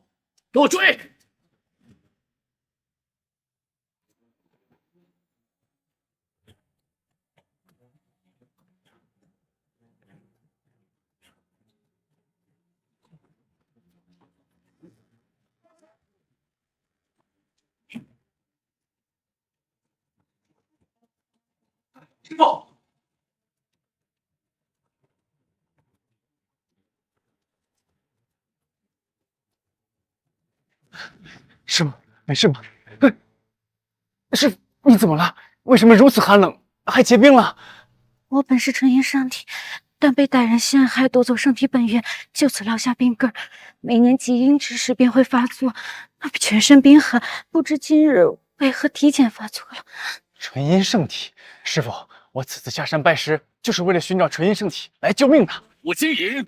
给我追！师傅，师傅，没事吗？师傅，你怎么了？为什么如此寒冷，还结冰了？我本是纯阴圣体，但被歹人陷害，夺走圣体本源，就此落下冰根。每年极阴之时便会发作，全身冰寒，不知今日为何提前发作了。纯阴圣体，师傅，我此次下山拜师，就是为了寻找纯阴圣体来救命的。武青隐，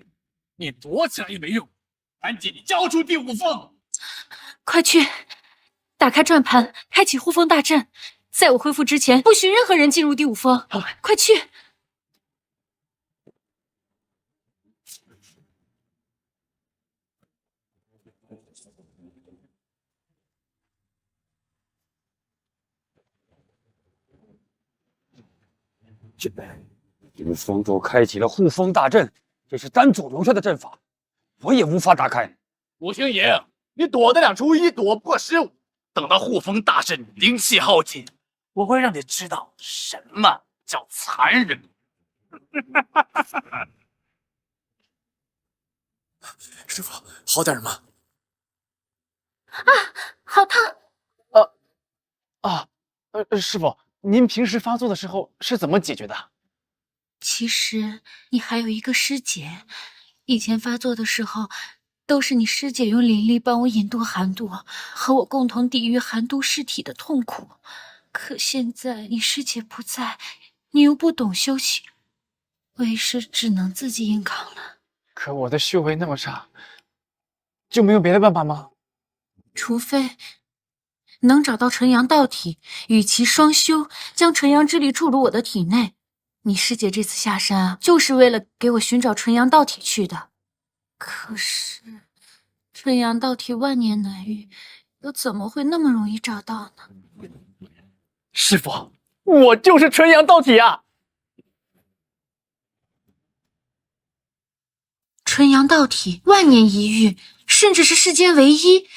你躲起来也没用，赶紧交出第五峰！快去，打开转盘，开启护峰大阵。在我恢复之前，不许任何人进入第五峰。好，快去！五峰都开启了护峰大阵，这是丹祖留下的阵法，我也无法打开。武星隐，你躲得了初一，躲不过15。等到护峰大阵灵气耗尽，我会让你知道什么叫残忍。师傅，好点吗？好烫！师傅，您平时发作的时候是怎么解决的？其实你还有一个师姐，以前发作的时候，都是你师姐用灵力帮我引渡寒毒，和我共同抵御寒毒噬体的痛苦。可现在你师姐不在，你又不懂修行，为师只能自己硬扛了。可我的修为那么差，就没有别的办法吗？除非能找到纯阳道体，与其双修，将纯阳之力注入我的体内。你师姐这次下山啊，就是为了给我寻找纯阳道体去的。可是，纯阳道体万年难遇，又怎么会那么容易找到呢？师傅，我就是纯阳道体啊！纯阳道体万年一遇，甚至是世间唯一。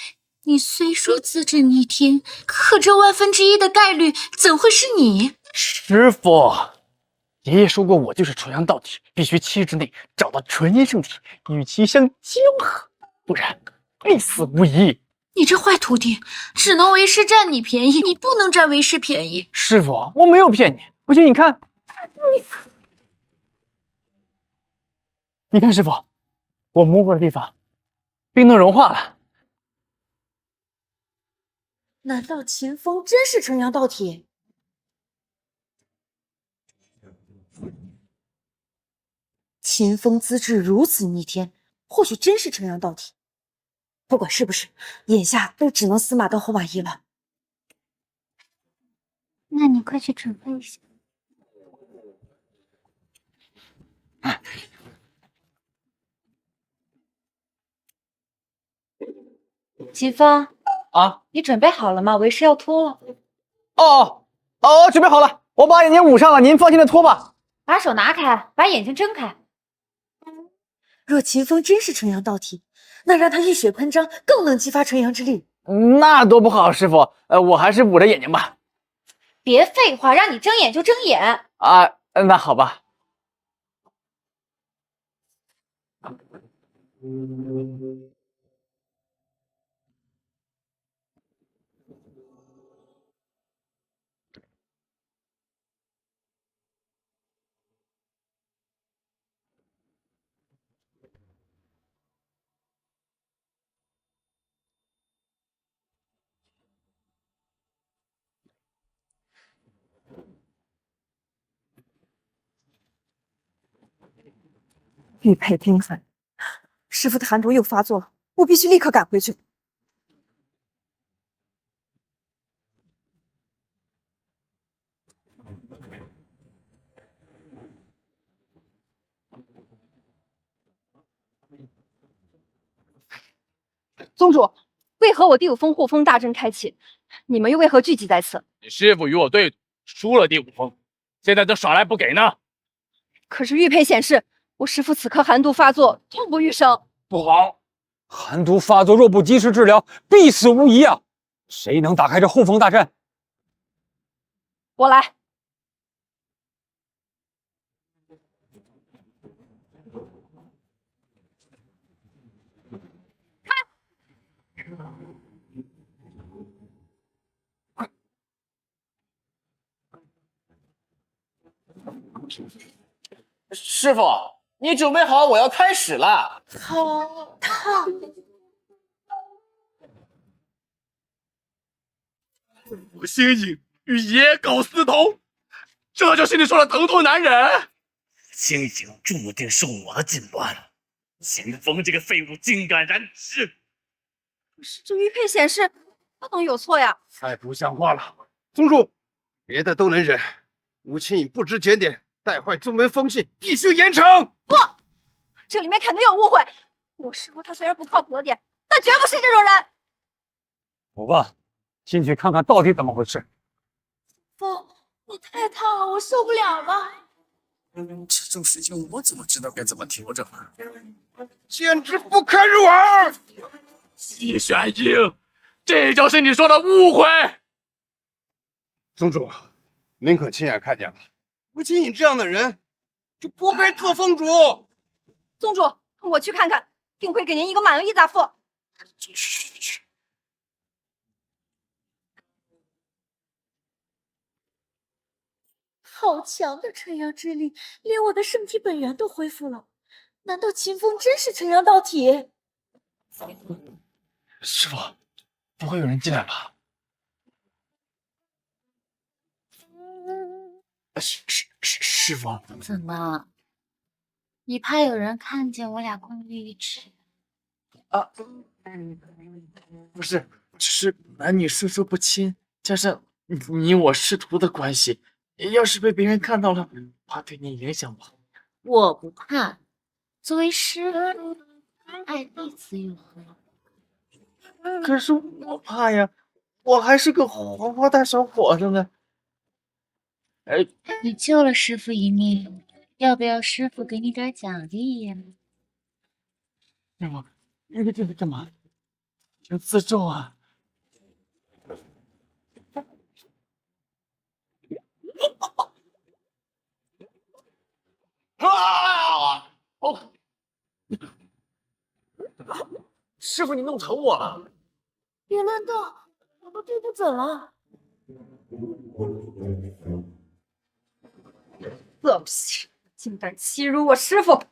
你虽说资质逆天，可这1/1000的概率怎会是你？师傅，爷爷说过，我就是纯阳道体，必须7日之内找到纯阴圣体，与其相交合，不然必死无疑。你这坏徒弟，只能为师占你便宜，你不能占为师便宜。师傅，我没有骗你，不信你看，你看师傅，我摸过的地方，冰都融化了。难道秦风真是纯阳道体？秦风资质如此逆天，或许真是纯阳道体。不管是不是，眼下都只能死马当活马医了。那你快去准备一下。秦风啊，你准备好了吗？为师要脱了。哦，准备好了，我把眼睛捂上了，您放心的脱吧。把手拿开，把眼睛睁开。若秦风真是纯阳道体，那让他浴血喷张，更能激发纯阳之力。那多不好，师傅，我还是捂着眼睛吧。别废话，让你睁眼就睁眼。啊，那好吧。玉佩冰寒，师傅的寒毒又发作了，我必须立刻赶回去。宗主，为何我第5峰护封大阵开启，你们又为何聚集在此？你师傅与我对赌，输了第5峰，现在就耍赖不给呢？可是玉佩显示，我师父此刻寒毒发作，痛不欲生。不好，寒毒发作若不及时治疗，必死无疑啊！谁能打开这护封大阵？我来。师傅，你准备好，我要开始了。好烫！我星影与野狗私通，这就是你说的疼痛男人？星影注定受我的禁断。秦风这个废物竟敢染指！可是这玉佩显示不能有错呀！太不像话了！宗主，别的都能忍，吴清颖不知检点，带坏宗门风气，必须严惩！不，这里面肯定有误会。我师父他虽然不靠谱了点，但绝不是这种人。走吧，进去看看到底怎么回事。风，你太烫了，我受不了了。这种事情我怎么知道该怎么调整啊？简直不堪入耳！季玄英，这就是你说的误会。宗主，您可亲眼看见了，吴清颖这样的人就不配做宗主。宗主，我去看看，定会给您一个满意答复。去。好强的纯阳之力，连我的圣体本源都恢复了。难道秦风真是纯阳道体？师傅，不会有人进来吧？师傅，怎么？你怕有人看见我俩共浴一池？不是，只是男女授受不亲，加上你我师徒的关系，要是被别人看到了，怕对你影响吧？我不怕，作为师傅，爱弟子有何？可是我怕呀，我还是个活泼大小伙子呢。你救了师傅一命，要不要师傅给你点奖励呀？师傅，这是干嘛？要自重啊！师傅，你弄疼我了！别乱动，我都对不准了。色批，竟敢欺辱我师傅！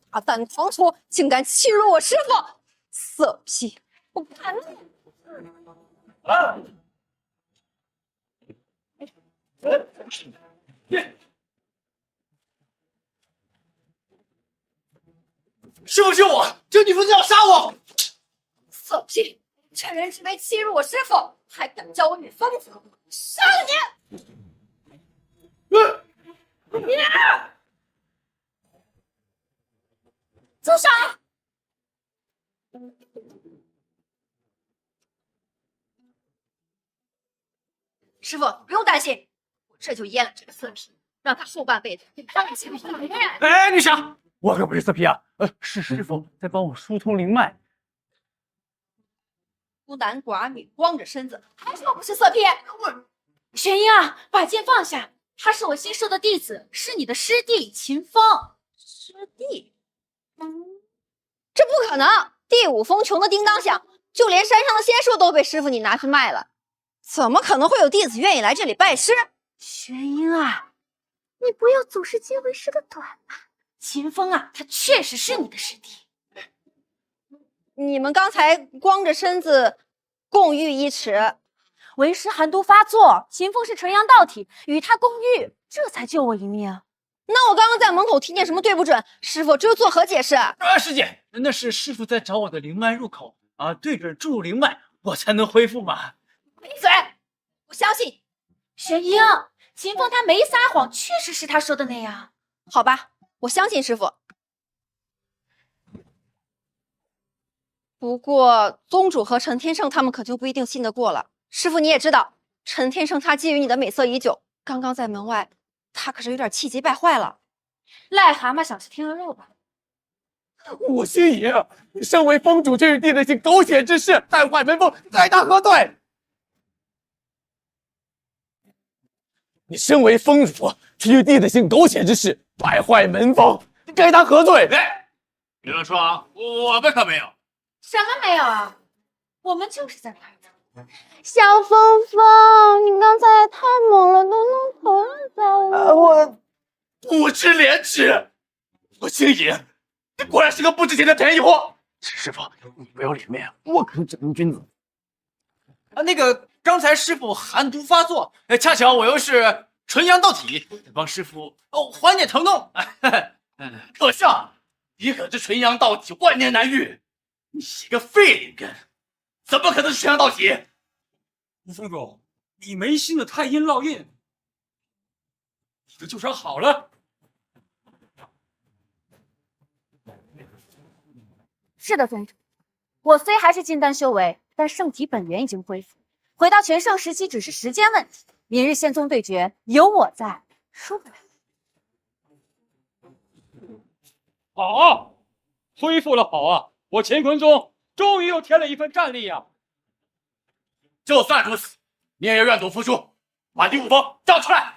大胆狂徒，竟敢欺辱我师傅！色批，我盘你！师傅救我！这女疯子要杀我！色批，趁人之危欺辱我师傅，还敢叫我女疯子！杀了你！住手！师傅不用担心，我这就阉了这个色批，让他后半辈子当起个男人。哎，你想，我可不是色批啊，是师傅在帮我疏通灵脉。孤男寡女，光着身子，还说不是色批？玄英啊，把剑放下，他是我新收的弟子，是你的师弟秦风。师弟？这不可能！第五峰穷的叮当响，就连山上的仙树都被师傅你拿去卖了，怎么可能会有弟子愿意来这里拜师？玄英啊，你不要总是接为师的短吧。秦风啊，他确实是你的师弟。你们刚才光着身子共浴一尺，为师寒毒发作，秦风是纯阳道体，与他共浴，这才救我一命。那我刚刚在门口听见什么对不准？师傅这又作何解释？师姐，那是师傅在找我的灵脉入口啊，对准注入灵脉，我才能恢复嘛。闭嘴！我相信玄英，秦风他没撒谎，确实是他说的那样。好吧，我相信师傅。不过宗主和陈天胜他们可就不一定信得过了。师傅你也知道，陈天胜他觊觎你的美色已久，刚刚在门外，他可是有点气急败坏了。癞蛤蟆想吃天鹅肉吧？我心野，身为峰主却与弟子行苟且之事，败坏门风，该他何罪？你身为峰主，却与弟子行苟且之事，败坏门风，该他何罪？别乱说啊，我们可没有。什么没有啊？我们就是在拍的。小峰峰，你刚才也太猛了，都弄头上了。我不知廉耻，我心野，你果然是个不值钱的便宜货。师傅，你不要脸面，我可是正人君子。那个刚才师傅寒毒发作，恰巧我又是纯阳道体，帮师傅缓解疼痛。可笑，你可是纯阳道体，万年难遇。你是个废灵根，怎么可能是纯阳道体？吴峰主，你没信的太阴烙印，你的旧伤好了。是的，尊主，我虽还是金丹修为，但圣体本源已经恢复，回到全盛时期只是时间问题。明日仙宗对决，有我在，输不了。好，恢复了好啊！我乾坤宗终于又添了一份战力呀！就算如此，你也要愿赌服输，把第五峰交出来！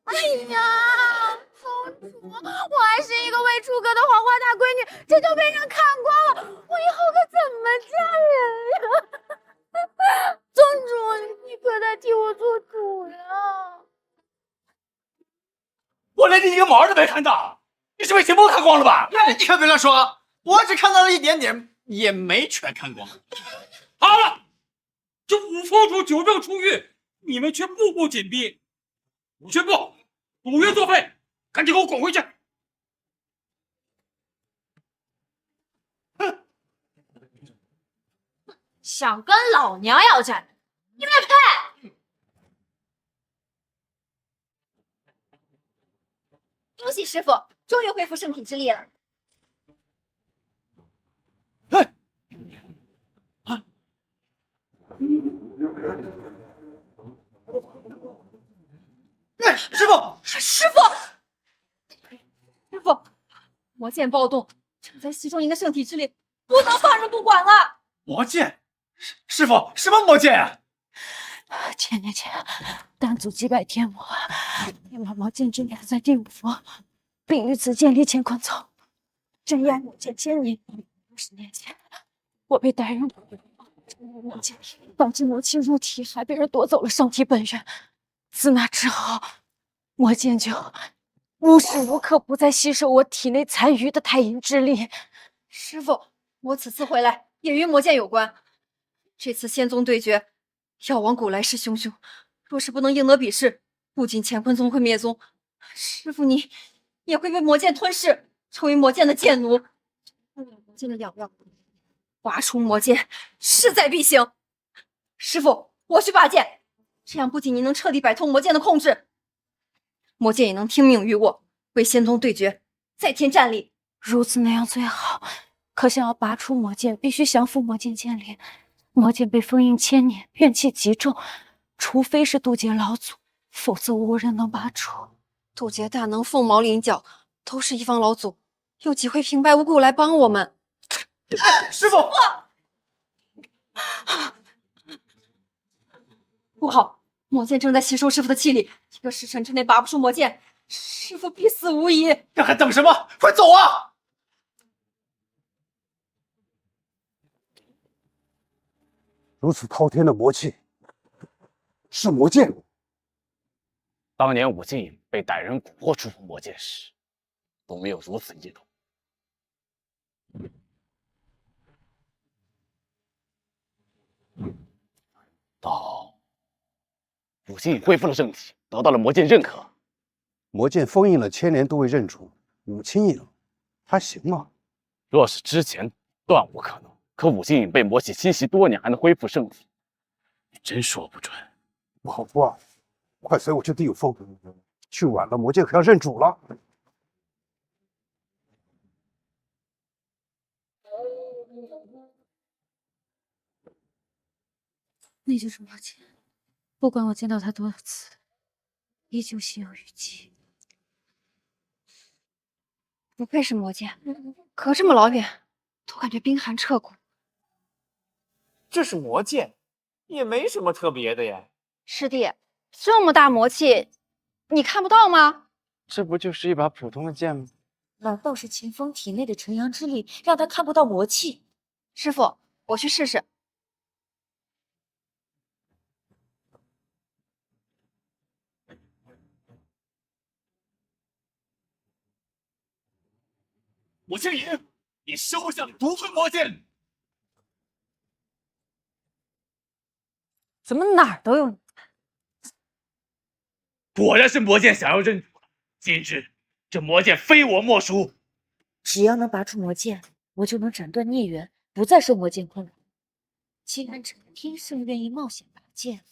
哎呀，宗主，我还是一个未出阁的黄花大闺女，这就被人看光了，我以后可怎么嫁人呀？宗主，你可得替我做主呀！我连你一个毛都没看到，你是被秦风看光了吧？你可别乱说，我只看到了一点点，也没全看光。好了，这五峰主久病初愈，你们却步步紧逼，我宣布，赌约作废，赶紧给我滚回去！想跟老娘要战，你们配！恭喜师傅，终于恢复圣体之力了。师傅，师傅，魔剑暴动，正在吸收您的圣体之力，不能放任不管了。魔剑，师傅，什么魔剑啊？千年前，丹祖击败天魔，天魔魔剑镇压在第五峰，并于此建立乾坤宗，镇压魔剑千年。50年前，我被歹人捕获，魔剑导致魔气入体，还被人夺走了圣体本源。自那之后，魔剑就无时无刻不在吸收我体内残余的太阴之力。师傅，我此次回来也与魔剑有关。这次仙宗对决，药王谷来势汹汹，若是不能赢得比试，不仅乾坤宗会灭宗，师傅你也会被魔剑吞噬，成为魔剑的剑奴。魔剑的两样，拔出魔剑势在必行。师傅，我去拔剑，这样不仅您能彻底摆脱魔剑的控制，魔剑也能听命于我，为仙宗对决再添战力。如此那样最好。可想要拔出魔剑，必须降服魔剑剑灵。魔剑被封印千年，怨气极重，除非是渡劫老祖，否则无人能拔出。渡劫大能、凤毛麟角，都是一方老祖，有机会平白无故来帮我们。师傅，不好，魔剑正在吸收师傅的气力，一个时辰之内拔不出魔剑，师傅必死无疑。那还等什么？快走啊！如此滔天的魔气，是魔剑。当年武进隐被歹人蛊惑出出魔剑时，都没有如此异动。到武进隐恢复了圣体，得到了魔剑认可。魔剑封印了千年都未认出，武清隐他行吗？若是之前断无可能，可武进隐被魔气侵袭多年，还能恢复圣体，真说不准。不好说啊！快随我去地五峰，去晚了魔剑可要认主了。那就是魔剑，不管我见到他多少次，依旧心有余悸。不愧是魔剑，隔这么老远，都感觉冰寒彻骨。这是魔剑，也没什么特别的呀。师弟，这么大魔气，你看不到吗？这不就是一把普通的剑吗？难道是秦风体内的纯阳之力让他看不到魔气？师傅，我去试试。武清隐，你休想独吞魔剑！怎么哪儿都有你？果然是魔剑想要认主了。今日这魔剑非我莫属。只要能拔出魔剑，我就能斩断孽缘，不再受魔剑困扰。既然陈天圣愿意冒险拔剑，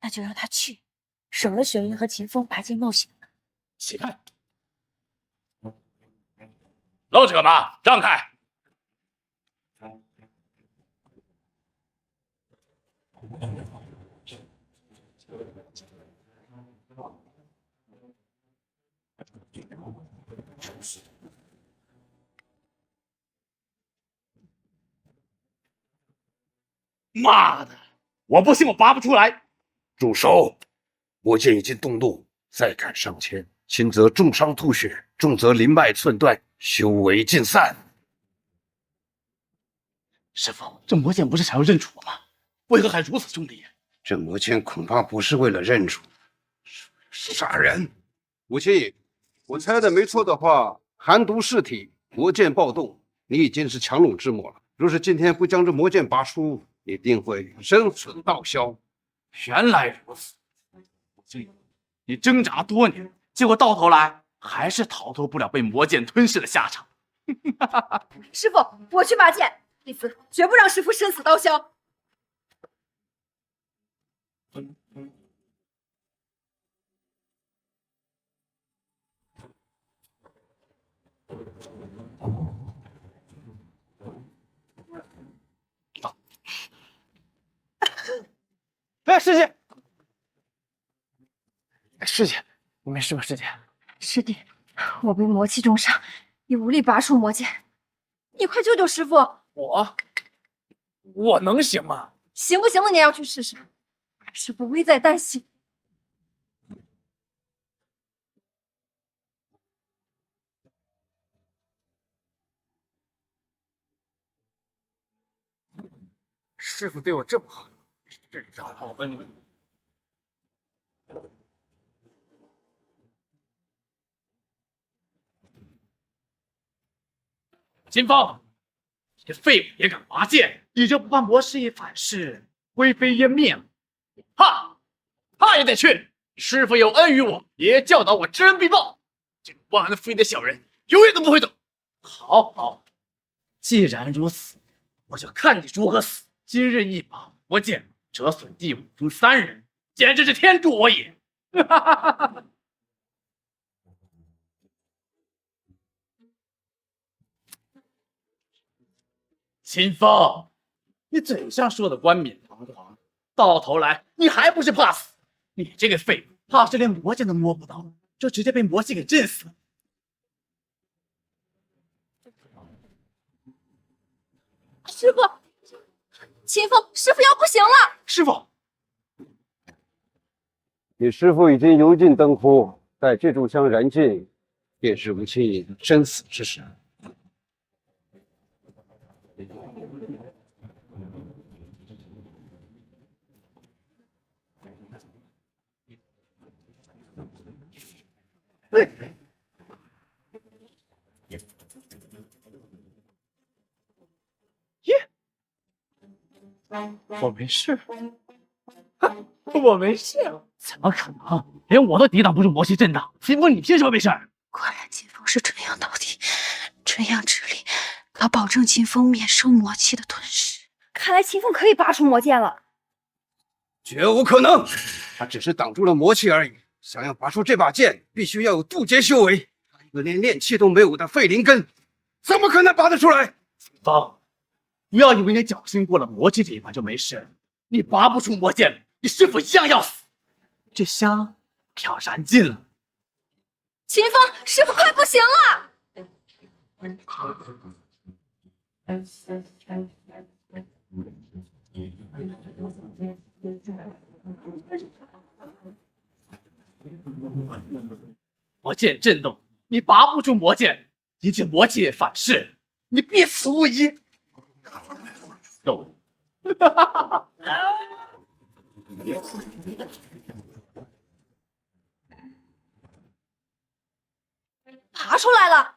那就让他去，省了雪云和秦风拔剑冒险了。起开！老者们，让开！妈的，我不信我拔不出来。住手！魔剑已经动怒，再敢上前，轻则重伤吐血，重则灵脉寸断，修为尽散。师傅，这魔剑不是想要认主了吗？为何还如此重力？这魔剑恐怕不是为了认主，是杀人。武清隐，我猜的没错的话，寒毒噬体，魔剑暴动，你已经是强弩之末了。若是今天不将这魔剑拔出，一定会生存道消。原来如此，武清隐，你挣扎多年，结果到头来还是逃脱不了被魔剑吞噬的下场。师傅，我去拔剑，这次绝不让师傅生死刀削。哎，师姐，师姐，你没事吧？师姐，师弟，我被魔气重伤，已无力拔出魔剑，你快救救师傅！我能行吗？行不行的，你也要去试试。师傅危在旦夕。师傅对我这么好，世上好恩。秦风，这废物也敢拔剑，你就不怕魔师一反噬，灰飞烟灭了？怕也得去。师傅有恩于我，爷教导我知恩必报。这个忘恩负义的小人，永远都不会走。好，既然如此，我就看你如何死。今日一把魔剑折损第五峰3人，简直是天助我也！秦风，你嘴上说的冠冕堂皇，到头来你还不是怕死？你这个废物，怕是连魔剑都摸不到，就直接被魔气给震死了。师傅，秦风，师傅要不行了！师傅，你师父已经油尽灯枯，待这炷香燃尽，便是吴清隐生死之时。我没事，我没事，怎么可能？连我都抵挡不住魔气震荡，秦风你凭什么没事？果然秦风是纯阳到底，纯阳之力可保证秦风免受魔气的吞噬。看来秦风可以拔出魔剑了。绝无可能，他只是挡住了魔气而已。想要拔出这把剑，必须要有渡劫修为。他一个连炼气都没有的废灵根，怎么可能拔得出来？秦风，不要以为你侥幸过了魔气这一关就没事，你拔不出魔剑，你师傅一样要死。这香要燃尽了。秦风，师傅快不行了！魔剑震动，你拔不出魔剑，引起魔气反噬，你必死无疑。够了！拔出来了！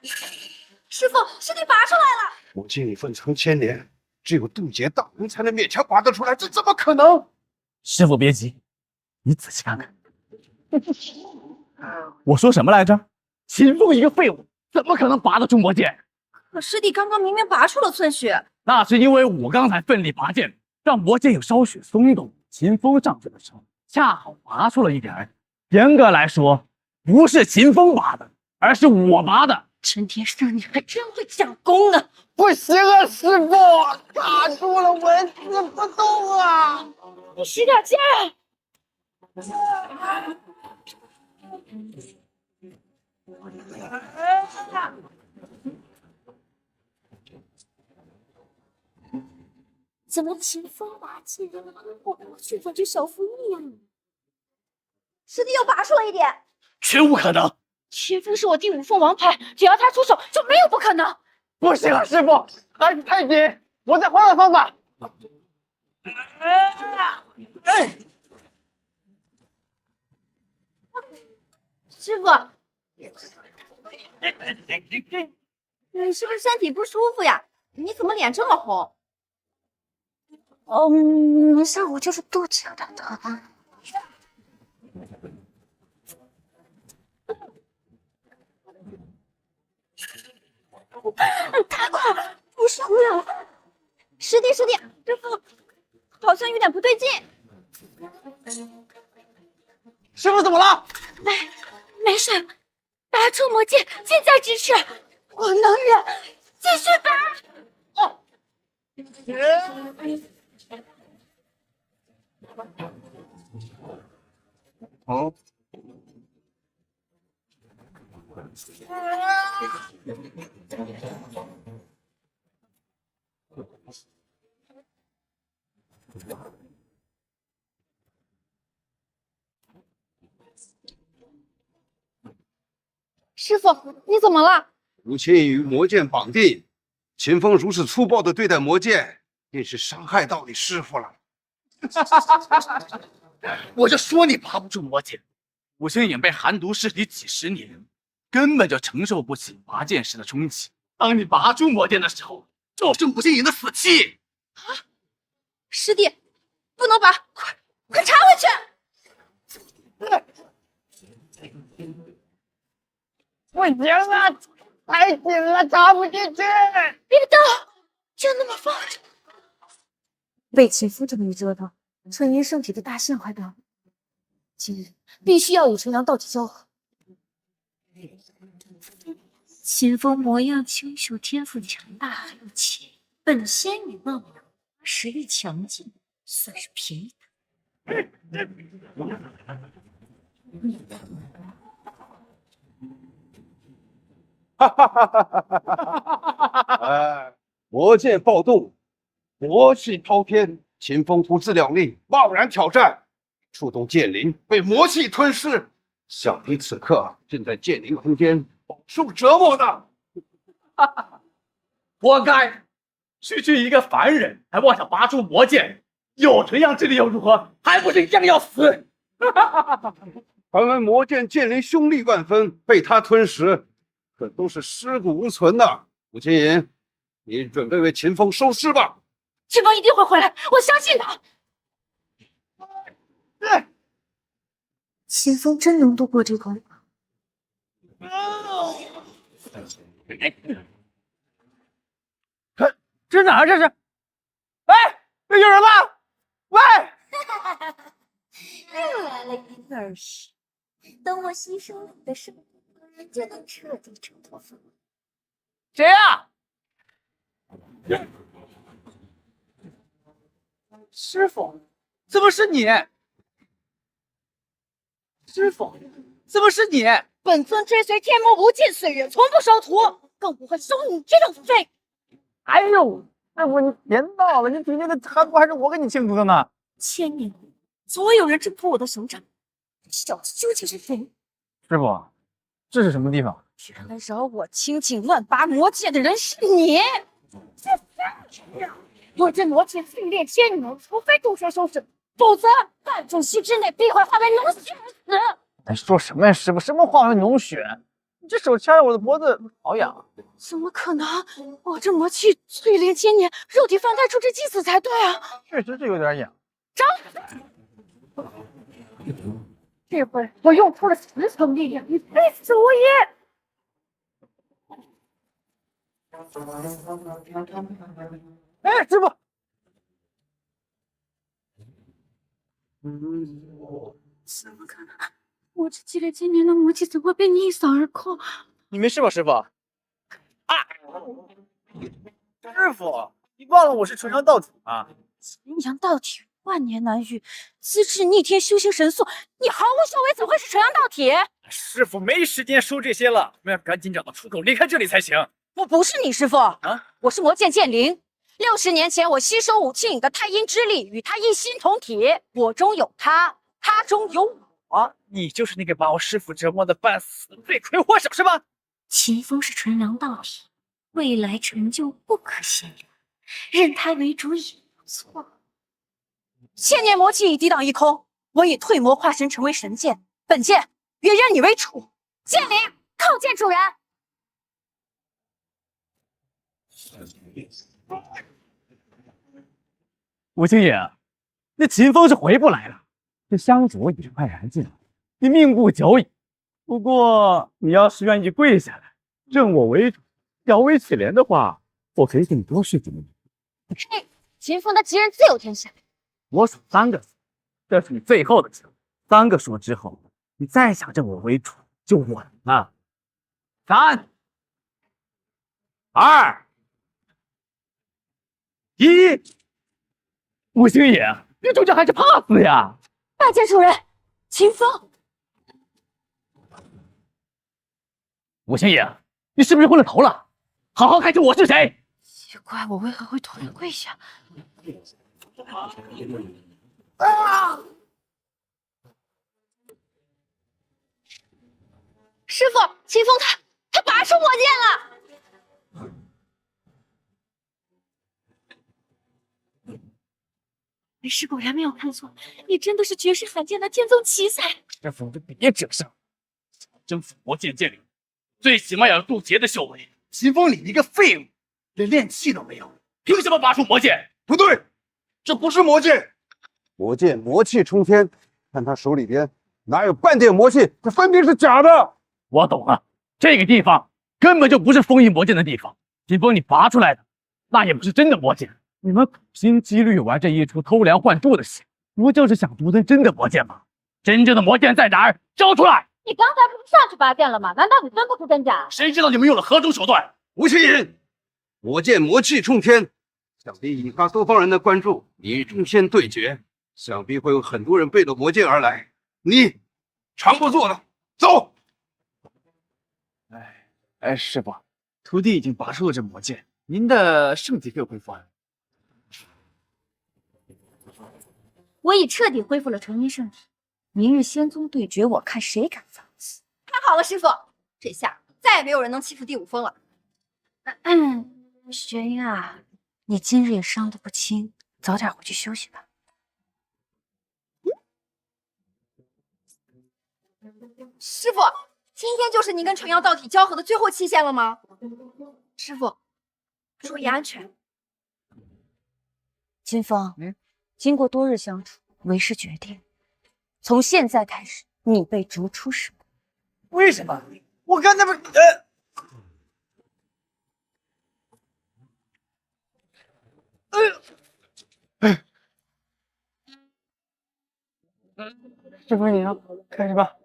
师傅，是你拔出来了！魔剑里分层千年，只有渡劫大能才能勉强拔得出来，这怎么可能？师傅别急，你仔细看看。我说什么来着？秦风一个废物，怎么可能拔得出魔剑？可师弟刚刚明明拔出了寸血。那是因为我刚才奋力拔剑，让魔剑有稍许松动。秦风上去的时候，恰好拔出了一点而已。严格来说，不是秦风拔的，而是我拔的。陈天胜，你还真会讲功呢！不行啊，师傅，卡住了，纹丝不动啊！你使点劲儿！怎么秦风拔剑，我却感觉小腹一痒？师弟又拔出了一点，绝无可能！秦风是我第5凤王牌，只要他出手，就没有不可能。不行啊，师傅，还是太紧，我再换个方法。师傅，你是不是身体不舒服呀？你怎么脸这么红？没事，我就是肚子有点疼。太快了，我受不了了！师弟，师傅，好像有点不对劲。师傅怎么了？没事，拔出魔剑，近在咫尺，我能忍，继续拔。哦，师傅，你怎么了？吴清与魔剑绑定，秦风如此粗暴的对待魔剑，定是伤害到你师傅了。我就说你拔不住魔剑。吴清影被寒毒噬体几十年，根本就承受不起拔剑时的冲击。当你拔出魔剑的时候，就是吴清影的死期。啊！师弟，不能拔，快插回去！不行啊，太紧了，插不进去。别动，就那么放着。被秦夫这么一折腾，纯阴圣体的大限快到了，今日必须要与纯阳道体交合。秦风模样清秀，天赋强大，还有钱，本仙女貌美，实力强劲，算是便宜他。哎，魔剑暴动，魔气滔天，秦风不自量力，贸然挑战，触动剑灵，被魔气吞噬。小弟此刻正在剑灵空间饱受折磨呢。活该！区区一个凡人，还妄想拔出魔剑，有纯阳之力又如何？还不是一样要死！传闻魔剑剑灵凶力万分，被他吞噬，可都是尸骨无存的。吴清影，你准备为秦风收尸吧。秦风一定会回来，我相信他。秦风真能度过这关。这哪儿这是？哎，有人吗？喂！又来了一个而已。等我吸收了你的生命，就能彻底挣脱封印。谁呀？师傅，怎么是你？师傅，怎么是你？本尊追随天魔无尽岁月，从不收徒，更不会收你这种废物。哎呦，师傅，你别闹了，你体内的寒毒还是我给你清除的呢。千年总会有人挣脱我的手掌，小子究竟是谁？师傅，这是什么地方？原来扰我清净乱拔魔界的人是你！我这魔界训练千年，除非杜绝收拾，否则半炷息之内必会化为脓血而死。你说什么呀，师傅？什么化为脓血？你这手掐着我的脖子，好痒。怎么可能？我这魔气淬炼千年，肉体凡胎出之祭死才对啊！确实是有点痒。张！这回我用出了10层力量，你非死无疑！哎，师傅！怎么可能？我这积累千年的魔气怎会被你一扫而空？你没事吧，师傅？啊！师傅，你忘了我是纯阳道体吗？纯阳道体万年难遇，资质逆天，修行神速，你毫无修为，怎会是纯阳道体？师傅没时间说这些了，我们要赶紧找到出口，离开这里才行。我不是你师傅啊，我是魔剑剑灵。60年前，我吸收武庆影的太阴之力，与他一心同体。我中有他，他中有我。你就是那个把我师傅折磨的半死的罪魁祸首是吧？秦风是纯阳道体，未来成就不可限量，认他为主也不错。千年魔气已抵挡一空，我已退魔化身成为神剑，本剑愿认你为主。剑灵，叩见主人。吴清野，那秦风是回不来了，这香主已是快燃尽了，你命不久矣。不过你要是愿意跪下来，认我为主，摇尾乞怜的话，我可以给你多说几年。嘿，秦风他吉人自有天相。我数3个字，这是你最后的机会。3个说之后，你再想着我为主就晚了。3、2、1。吴星野，你主角还是怕死呀！拜见主人，秦风。吴星野，你是不是昏了头了？好好看清我是谁！奇怪，我为何会突然跪下？师傅，秦风他拔出魔剑了。为师果然没有看错，你真的是绝世罕见的剑宗奇才。师傅，别整上，征服魔剑剑灵，最起码也要渡劫的修为。秦风，你一个废物，连练气都没有，凭什么拔出魔剑？不对，这不是魔剑，魔剑魔气冲天，看他手里边哪有半点魔气，这分明是假的。我懂了，这个地方根本就不是封印魔剑的地方。秦风，你拔出来的那也不是真的魔剑。你们苦心积虑玩这一出偷梁换柱的戏，不就是想独吞真的魔剑吗？真正的魔剑在哪儿？交出来！你刚才不是上去拔剑了吗？难道你分不出真假？谁知道你们用了何种手段？吴青隐，魔剑魔气冲天，想必引发多方人的关注。你与中仙对决，想必会有很多人背着魔剑而来，你常不做的。走。师傅，徒弟已经拔出了这魔剑，您的圣体可有恢复啊？我已彻底恢复了纯阴圣体，明日仙宗对决，我看谁敢放弃。太好了，师傅，这下再也没有人能欺负第5峰了。雪英啊，你今日也伤得不轻，早点回去休息吧。师傅，今天就是您跟纯阳道体交合的最后期限了吗？师傅，注意安全。秦风，经过多日相处，为师决定，从现在开始，你被逐出师门。为什么？我刚才不……师傅，你要开始吧。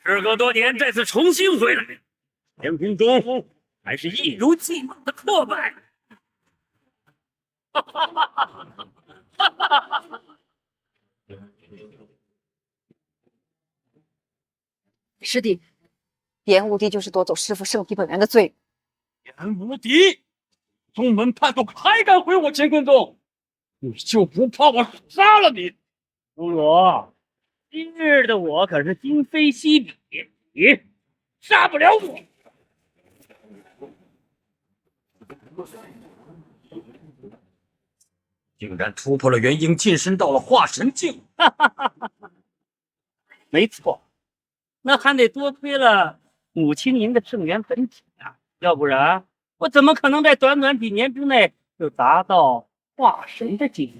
时隔多年再次重新回来，天平中还是一如既往的挫败。师弟，严无敌就是夺走师傅圣体本源的罪。严无敌，宗门叛徒还敢毁我乾坤宗，你就不怕我杀了你？苏罗，今日的我可是今非昔比，你杀不了我。竟然突破了元婴，晋升到了化神境。没错，那还得多亏了母亲您的圣元本体啊，要不然我怎么可能在短短几年之内就达到化神的境界？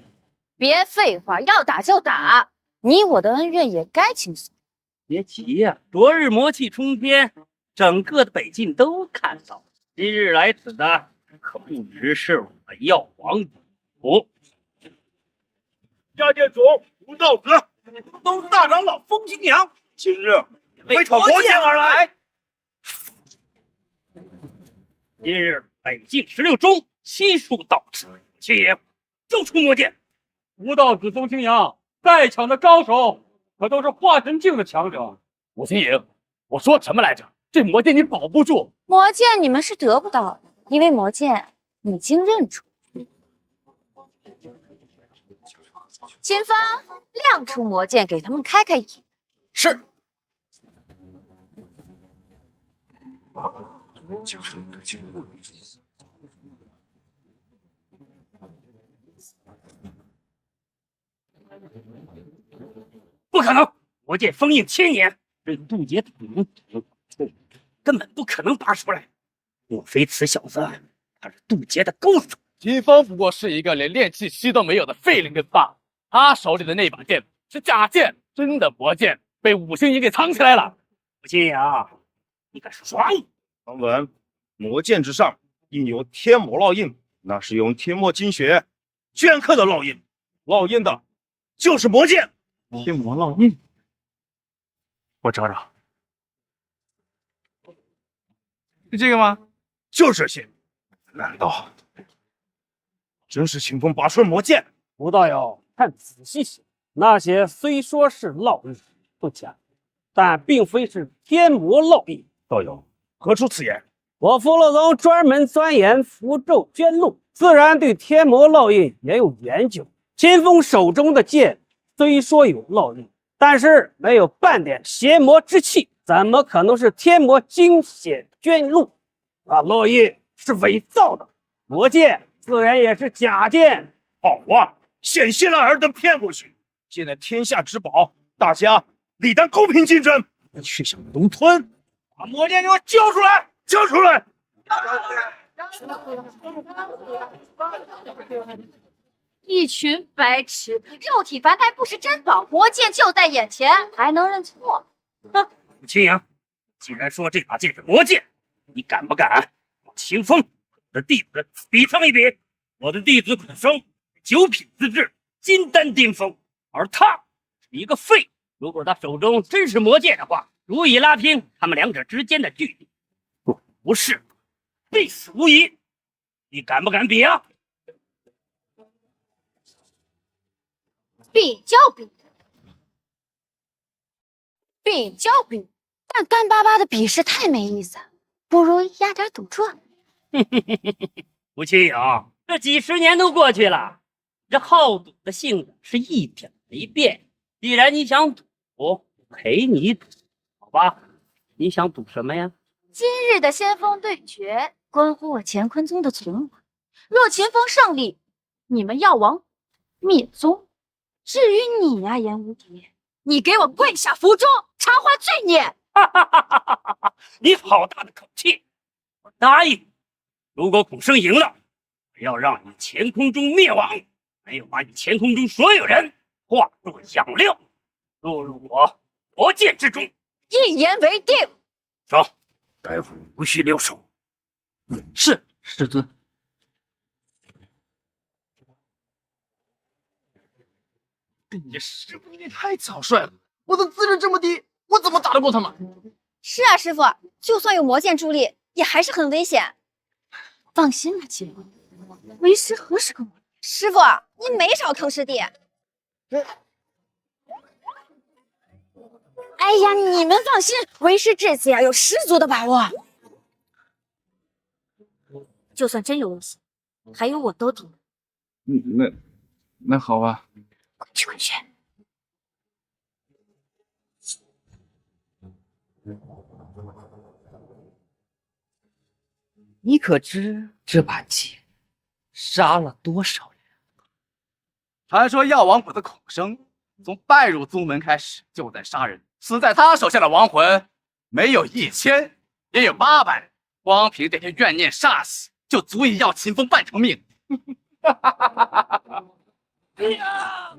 别废话，要打就打，你我的恩怨也该清算。别急呀，昨日魔气冲天，整个的北境都看到了。今日来此的可不只是我们药王府。下界主吴道子，都是大长老风清扬，今日为讨魔剑而来。今日北境16宗悉数到此，七爷就出魔剑。吴道子、宗清扬在场的高手可都是化神境的强者。吴青颖，我说什么来着？这魔剑你保不住。魔剑你们是得不到的，因为魔剑已经认出。秦风，亮出魔剑，给他们开开眼。是。不可能！魔剑封印1000年，这渡劫土根本不可能拔出来。莫非此小子他是渡劫的钩子？秦风不过是一个连炼气息都没有的废灵根罢了，他手里的那把剑是假剑，真的魔剑被五星营给藏起来了。吴清扬，你敢说谎？传闻魔剑之上印有天魔烙印，那是用天魔精血镌刻的烙印，烙印的就是魔剑。天魔烙印，我找找，是这个吗？就是这些。难道真是清风拔出了魔剑？吴道友，看仔细些，那些虽说是烙印不假，但并非是天魔烙印。道友，何出此言？我福禄宗专门钻研符咒捐录，自然对天魔烙印也有研究。秦风手中的剑虽说有烙印，但是没有半点邪魔之气，怎么可能是天魔精血捐录？那烙印是伪造的，魔剑自然也是假剑。好啊，险些让尔等骗过去。现在天下之宝，大家理当公平竞争，却想独吞。把魔剑给我交出来！交出来！一群白痴，肉体凡胎不识珍宝，魔剑就在眼前，还能认错？哼！吴清扬，既然说这把剑是魔剑，你敢不敢与秦风的弟子比上一比？我的弟子孔生9品资质，金丹巅峰，而他是一个废。如果他手中真是魔剑的话，足以拉平他们两者之间的距离。不是，必死无疑。你敢不敢比啊？比较比，比较比，但干巴巴的比试太没意思，不如压点赌注。吴清扬，这几十年都过去了，这好赌的性子是一点没变。既然你想赌，我陪你赌，好吧？你想赌什么呀？今日的先锋对决关乎我乾坤宗的存亡，若秦风胜利，你们药王灭宗。至于你呀，颜无敌，你给我跪下服众，偿还罪孽！你好大的口气！我答应，如果孔生赢了，我要让你乾空中灭亡，还要把你乾空中所有人化作养料，落入我魔剑之中。一言为定。走，待会无需留手。是，师尊。你师傅，你太草率了！我的资质这么低，我怎么打得过他们？是啊，师傅，就算有魔剑助力，也还是很危险。放心吧，姐，为师何时跟我？师傅，您没少坑师弟。哎呀，你们放心，为师这次呀有十足的把握。就算真有危险，还有我兜底。那好吧。滚去滚去！你可知这把剑杀了多少人？传说药王谷的孔生，从拜入宗门开始就在杀人，死在他手下的亡魂没有1000，也有800，光凭这些怨念煞气，就足以要秦风半条命。哎呀！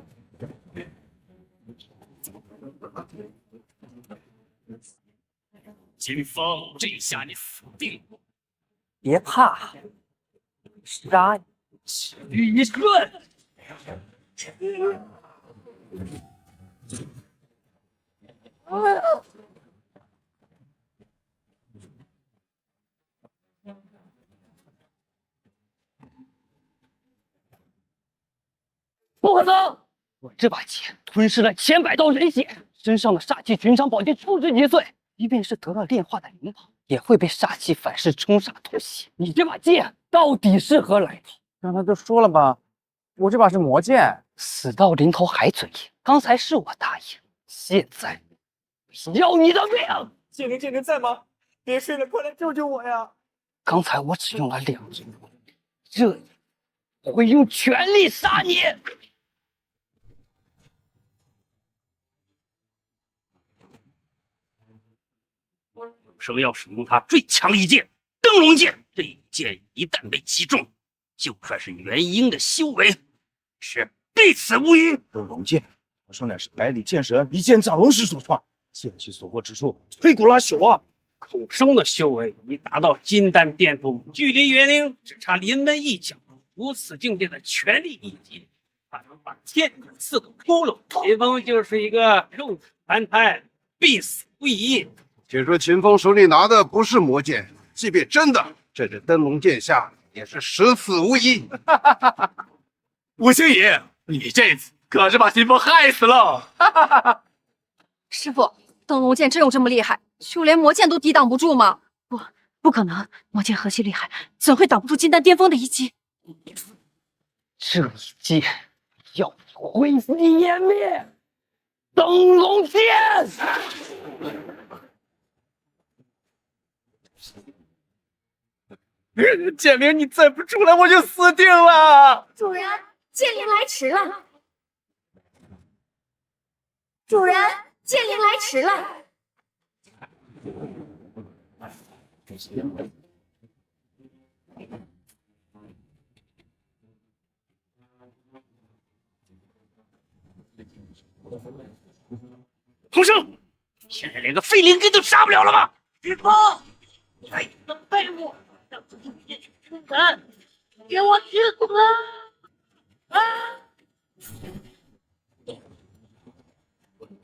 秦风，这下你死定了！别怕，杀你于一瞬。不可能！我这把剑吞噬了千百道人血，身上的煞气寻常宝剑触之即碎，即便是得了炼化的灵宝，也会被煞气反噬冲煞吐血。你这把剑到底是何来头？刚才都说了吧，我这把是魔剑。死到临头还嘴硬，刚才是我答应，现在要你的命！剑灵在吗？别睡了，快来救救我呀！刚才我只用了2只，这我会用全力杀你！生要使用他最强一剑——灯笼剑。这一剑一旦被击中，就算是元婴的修为，是必死无疑。这龙剑，我说乃是百里剑神一剑斩龙时所创，剑气所过之处，摧骨拉朽啊！孔生的修为已达到金丹巅峰，距离元婴只差临门一脚。如此境界的全力一击，他能把天地四个窟窿。秦风就是一个肉体凡胎，必死无疑。且说秦风手里拿的不是魔剑，即便真的，这只灯笼剑下也是十死无疑。吴青隐，你这次可是把秦风害死了。师傅，灯笼剑真有这么厉害？就连魔剑都抵挡不住吗？不可能，魔剑何其厉害，怎会挡不住金丹巅峰的一击？这一击要灰飞烟灭，灯笼剑！剑灵，你再不出来，我就死定了！主人，剑灵来迟了。主人，剑灵来迟了。孔生，现在连个废灵根都杀不了了吗？云峰，废的废物，让自己别去出战，给我去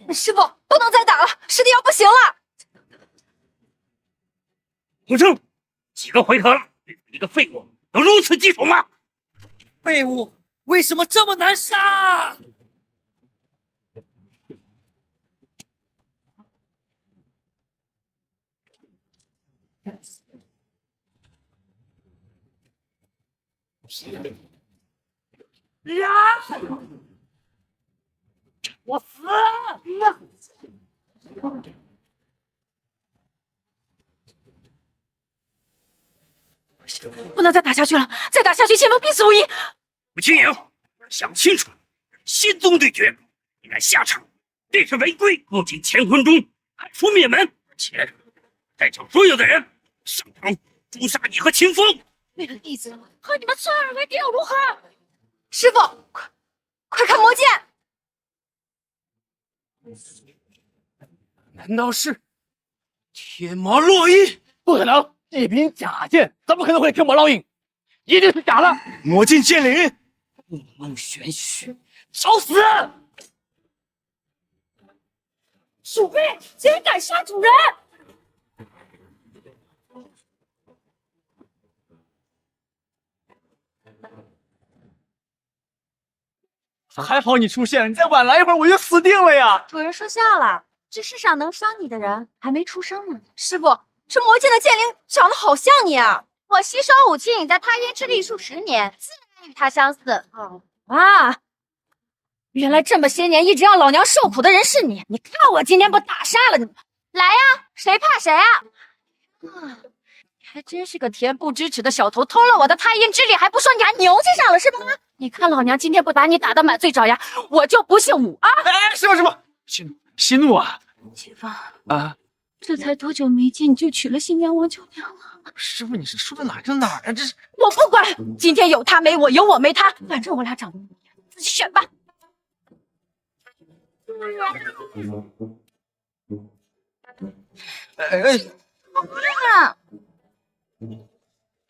死！师傅，不能再打了，师弟要不行了。孔生，几个回合了，一个废物能如此棘手吗？废物为什么这么难杀？我死！不能再打下去了，再打下去，秦风必死无疑。吴青颖，想清楚，仙宗对决，你敢下场，这是违规，不仅乾坤中还出灭门，而且在场所有的人上场诛杀你和秦风。为了弟子和你们算二为敌又如何？师傅，快看魔剑！难道是天魔落印？不可能，一柄假剑怎么可能会天魔烙印？一定是假的！魔镜剑灵，故弄玄虚，找死！鼠辈，竟敢杀主人！还好你出现了，你再晚来一会儿我就死定了呀！主人说笑了，这世上能伤你的人还没出生呢。师傅，这魔剑的剑灵长得好像你啊！我吸收武清影在太渊之力数10年，自然与他相似。原来这么些年一直让老娘受苦的人是你！你看我今天不打杀了你！来呀，谁怕谁啊！你还真是个恬不知耻的小头，偷了我的太阴之力还不说，你还牛气上了是吧？你看老娘今天不把你打得满嘴找牙，我就不姓武啊！哎，师傅，息怒啊！秦风啊，这才多久没见，你就娶了新娘王九娘了？师傅，你是说的哪跟哪儿啊？这是我不管，今天有他没我，有我没他，反正我俩长得不一样，自己选吧。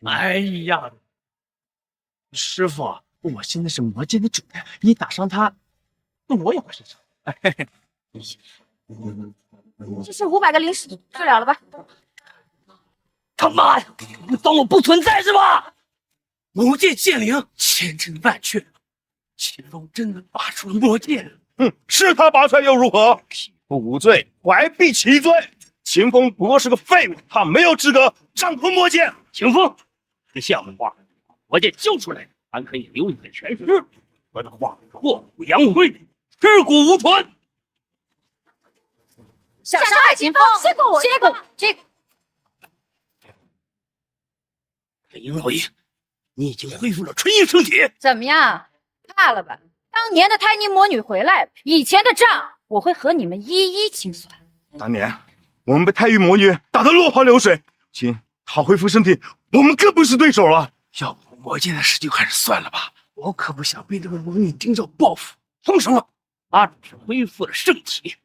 哎呀，师傅，我现在是魔剑的主人，你打伤他，那我也会受伤。这是500个灵石，治了吧？他妈呀！你当我不存在是吧？魔剑剑灵，千真万确。秦风真的拔出了魔剑。是他拔出来又如何？匹夫无罪，怀璧其罪。秦风不过是个废物，他没有资格掌控魔剑。秦风，这像话？魔剑交出来，还可以留你的全尸。我的话，祸不扬灰，尸骨无存。想伤害秦风，先过我，先过这个。林老爷，你已经恢复了纯阴圣体，怎么样？怕了吧？当年的胎妮魔女回来了，以前的账我会和你们一一清算。当年我们被太玉魔女打得落花流水，今她恢复身体，我们更不是对手了。要不魔剑的事就还是算了吧，我可不想被这个魔女盯着报复。凭什么？他只恢复了圣体，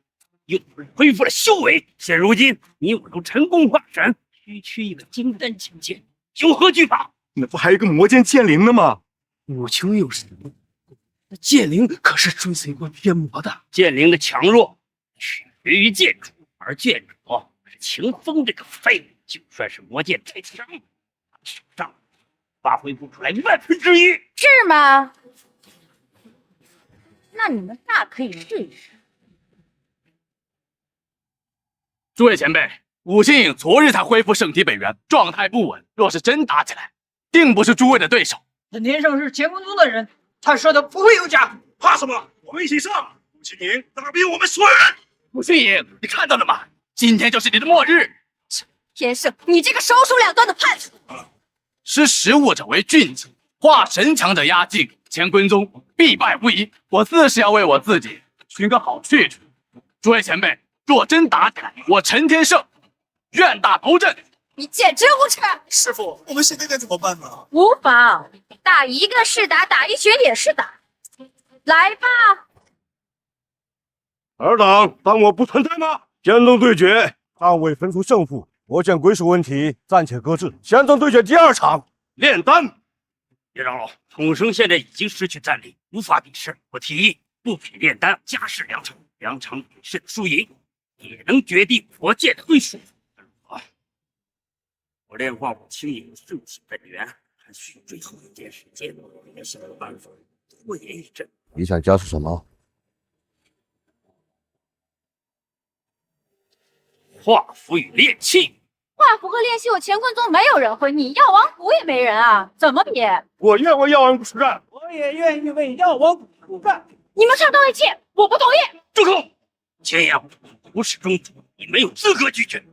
又不是恢复了修为。现如今你我都成功化神，区一个金丹境界，有何惧怕？那不还有一个魔剑剑灵呢吗？母亲又是那剑灵可是追随过天魔的，剑灵的强弱取决于剑主，而剑主是秦风这个废物，就算是魔剑再强，手上发挥不出来1/1000，是吗？那你们大可以试一试。诸位前辈，武星影昨日才恢复圣体本源，状态不稳，若是真打起来，定不是诸位的对手。本天圣是乾坤宗的人，他说的不会有假。怕什么？我们一起上！武星影打遍我们所有人！武星影，你看到了吗？今天就是你的末日！天圣，你这个手鼠两端的叛徒！识时务者为俊杰，化神强者压境，乾坤宗必败无疑。我自是要为我自己寻个好去处。诸位前辈，若真打起来，我陈天圣愿打头阵。你简直无耻！师傅，我们现在该怎么办呢？无妨，打一个是打，打一群也是打。来吧！二党当我不存在吗？仙宗对决尚未分出胜负，魔剑归属问题暂且搁置。仙宗对决第2场，炼丹。叶长老，统生现在已经失去战力，无法比试。我提议不比炼丹，加试2场比试的输赢也能决定佛剑的归属。我炼化我轻盈圣体本源，还需最后一点时间，得想个办法拖延一阵。你想加速什么？化符与炼器。画符和炼器，我乾坤宗没有人会，你药王谷也没人啊，怎么比？我愿为药王谷出战。我也愿意为药王谷出战。你们唱都一气，我不同意。住口！千阳不是宗主，你没有资格拒绝。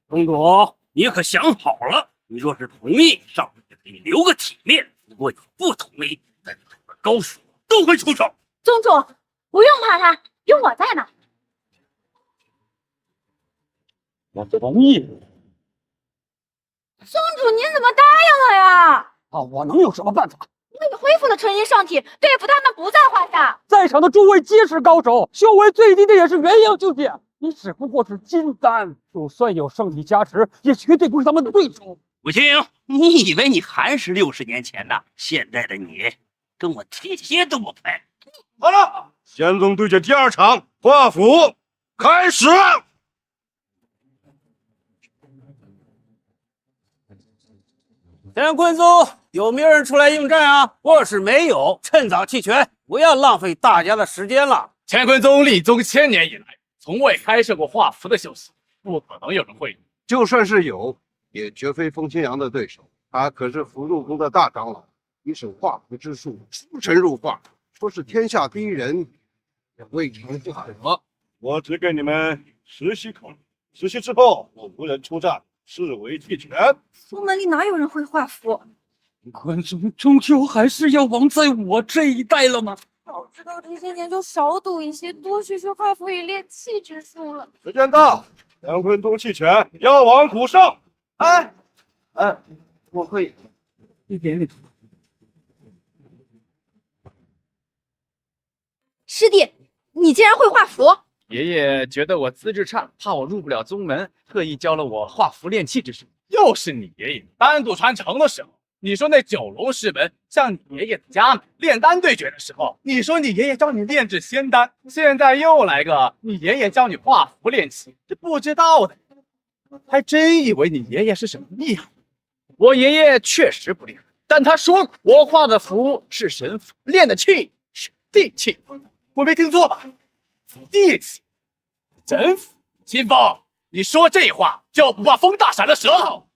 宗主，你可想好了？你若是同意，上面就给你留个体面；如果你不同意，那高手都会出手。宗主，不用怕他，有我在呢。我同意。宗主，您怎么答应了呀？我能有什么办法？我已恢复了纯阴圣体，对付他们不在话下。在场的诸位皆是高手，修为最低的也是元婴境界。你只不过是金丹，就算有圣体加持，也绝对不是他们的对手。武星，你以为你还是60年前呢？现在的你跟我贴贴都不配。好了，仙宗对决第2场，画符开始。乾坤宗有没有人出来应战啊？若是没有，趁早弃权，不要浪费大家的时间了。乾坤宗立宗1000年以来，从未开设过画符的修行，不可能有人会。就算是有，也绝非风清扬的对手。他可是福禄宫的大长老，一手画符之术出神入化，说是天下第一人，也未尝不可。我只给你们10息考虑，10息之后我无人出战，视为弃权。宗门里哪有人会画符？坤宗终究还是要亡在我这一代了吗？早知道这些年就少赌一些，多学学画符与炼器之术了。时间到，乾坤宗弃权，药王谷胜。我会一点点。师弟，你竟然会画符？爷爷觉得我资质差，怕我入不了宗门，特意教了我画符炼器之术。又是你爷爷丹祖传承的时候，你说那9龙师门像你爷爷的家门；炼丹对决的时候，你说你爷爷教你炼制仙丹。现在又来个你爷爷教你画符炼器，这不知道的还真以为你爷爷是什么厉害。我爷爷确实不厉害，但他说过我画的符是神符，炼的器是地器。我没听错吧？地器、真符。秦风，你说这话就不怕风大闪了舌头？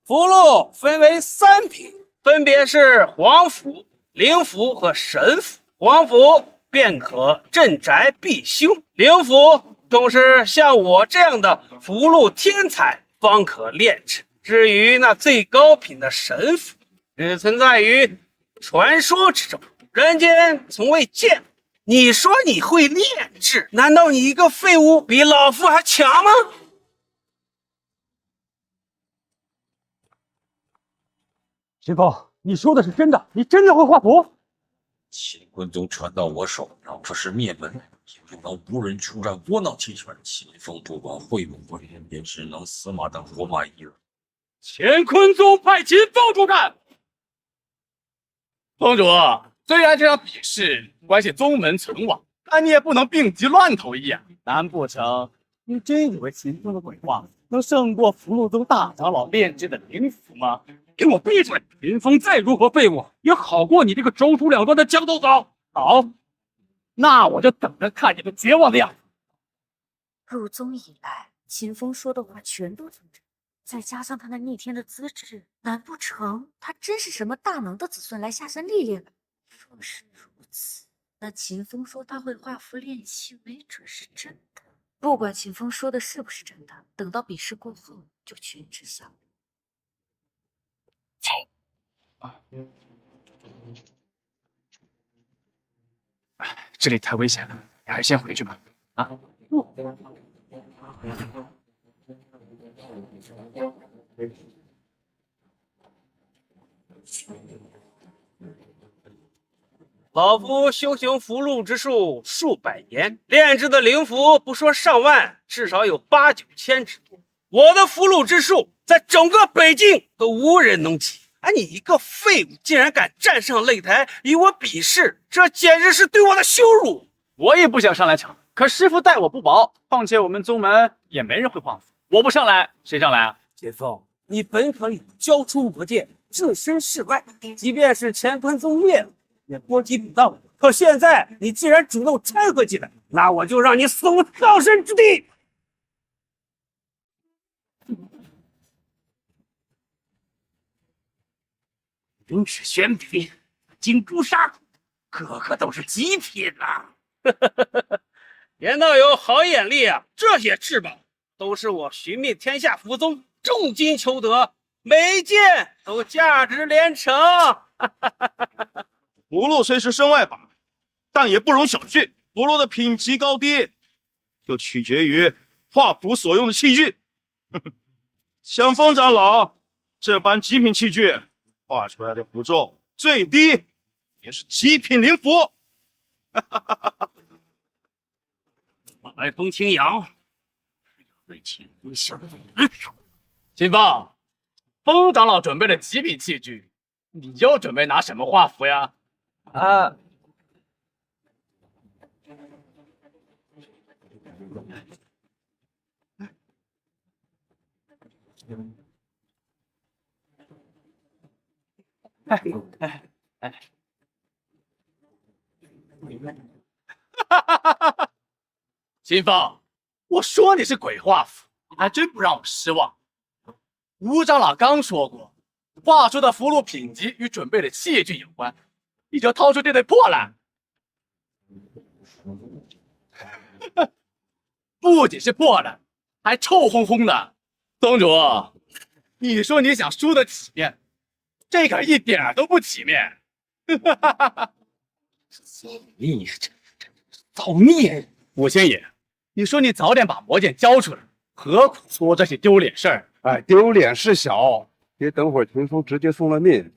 符箓分为3品，分别是黄符、灵符和神符。黄符便可镇宅避凶，灵符都是像我这样的符箓天才方可炼制。至于那最高品的神符，只存在于传说之中，人间从未见过。你说你会炼制，难道你一个废物比老夫还强吗？秦风，你说的是真的？你真的会画符？乾坤宗传到我手，哪怕是灭门，也不能无人出战窝囊气喘。秦风不管会不会，也只能死马当活马医了。乾坤宗派秦风出战。宗主，虽然这场比试关系宗门存亡，但你也不能病急乱投医啊！难不成你真以为秦风的鬼话能胜过福禄宗大长老炼制的灵符吗？给我闭嘴！秦风再如何废物，也好过你这个轴出两端的江头嫂。好，那我就等着看你们绝望的样子。入宗以来，秦风说的话全都成真，再加上他那逆天的资质，难不成他真是什么大能的子孙来下山历练的？若是如此，那秦风说他会画符炼气，没准是真的。不管秦风说的是不是真的，等到比试过后就全知晓了。这里太危险了，你还是先回去吧。啊。老夫修行符箓之术数百年，炼制的灵符不说上万，至少有8、9千之多。我的符箓之术在整个北境都无人能及。你一个废物竟然敢站上擂台与我比试，这简直是对我的羞辱！我也不想上来抢，可师傅待我不薄，况且我们宗门也没人会画符，我不上来谁上来啊？秦风，你本可以交出魔剑，置身事外，即便是乾坤宗灭了，也波及不到我。可现在你既然主动掺和进来，那我就让你死无葬身之地！冰雪玄笔、金朱砂，个个都是极品啊！言道有好眼力啊！这些至宝都是我寻觅天下符宗重金求得，每一件都价值连城。符箓虽是身外法，但也不容小觑。符箓的品级高低，就取决于画符所用的器具。像风长老这般极品器具，画出来的符咒最低也是极品灵符。海风清扬，对秦风小子。秦风，风长老准备了极品器具，你又准备拿什么画符呀？啊，秦风，我说你是鬼画符，你还真不让我失望。吴长老刚说过，画出的符箓品级与准备的器具有关，你就掏出这堆破烂。不仅是破烂，还臭烘烘的。宗主，你说你想输的体面，这可一点都不体面。你这造孽！五星爷，你说你早点把魔剑交出来，何苦做这些丢脸事儿？哎，丢脸事小，别等会儿秦风直接送了命，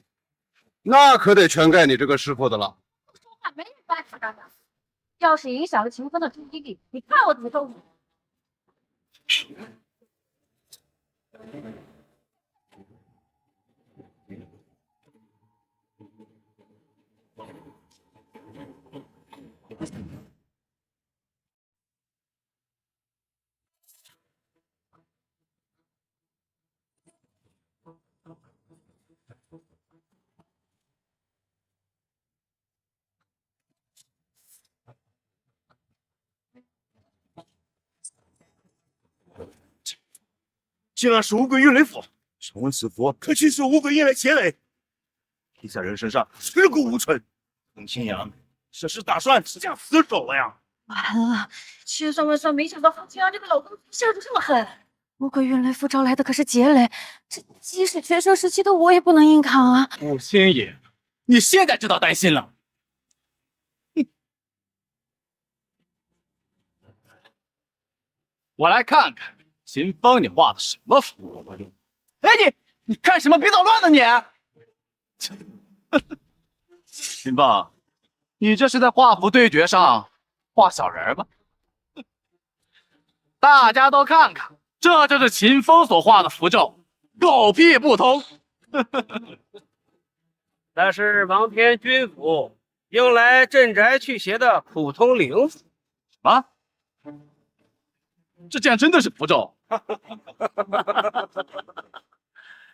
那可得全盖你这个师傅的了。说话没人帮你干的，要是影响了秦风的注意力，你看我怎么收你！竟然是五鬼运雷符，想问此符可去是五鬼运来劫雷，劈在人身上尸骨无存。董清扬，这是打算这样死守了呀？完了，千算万算没想到方清扬这个老公下手这么狠。五鬼运雷符招来的可是劫雷，这即使全盛时期的我也不能硬扛啊！五星爷，你现在知道担心了。我来看看秦风你画的什么符。哎你看什么别捣乱呢你！秦风，你这是在画符对决上画小人吧？大家都看看，这就是秦风所画的符咒，狗屁不通。那是王天军符，用来镇宅驱邪的普通灵符。什么？这竟然真的是符咒？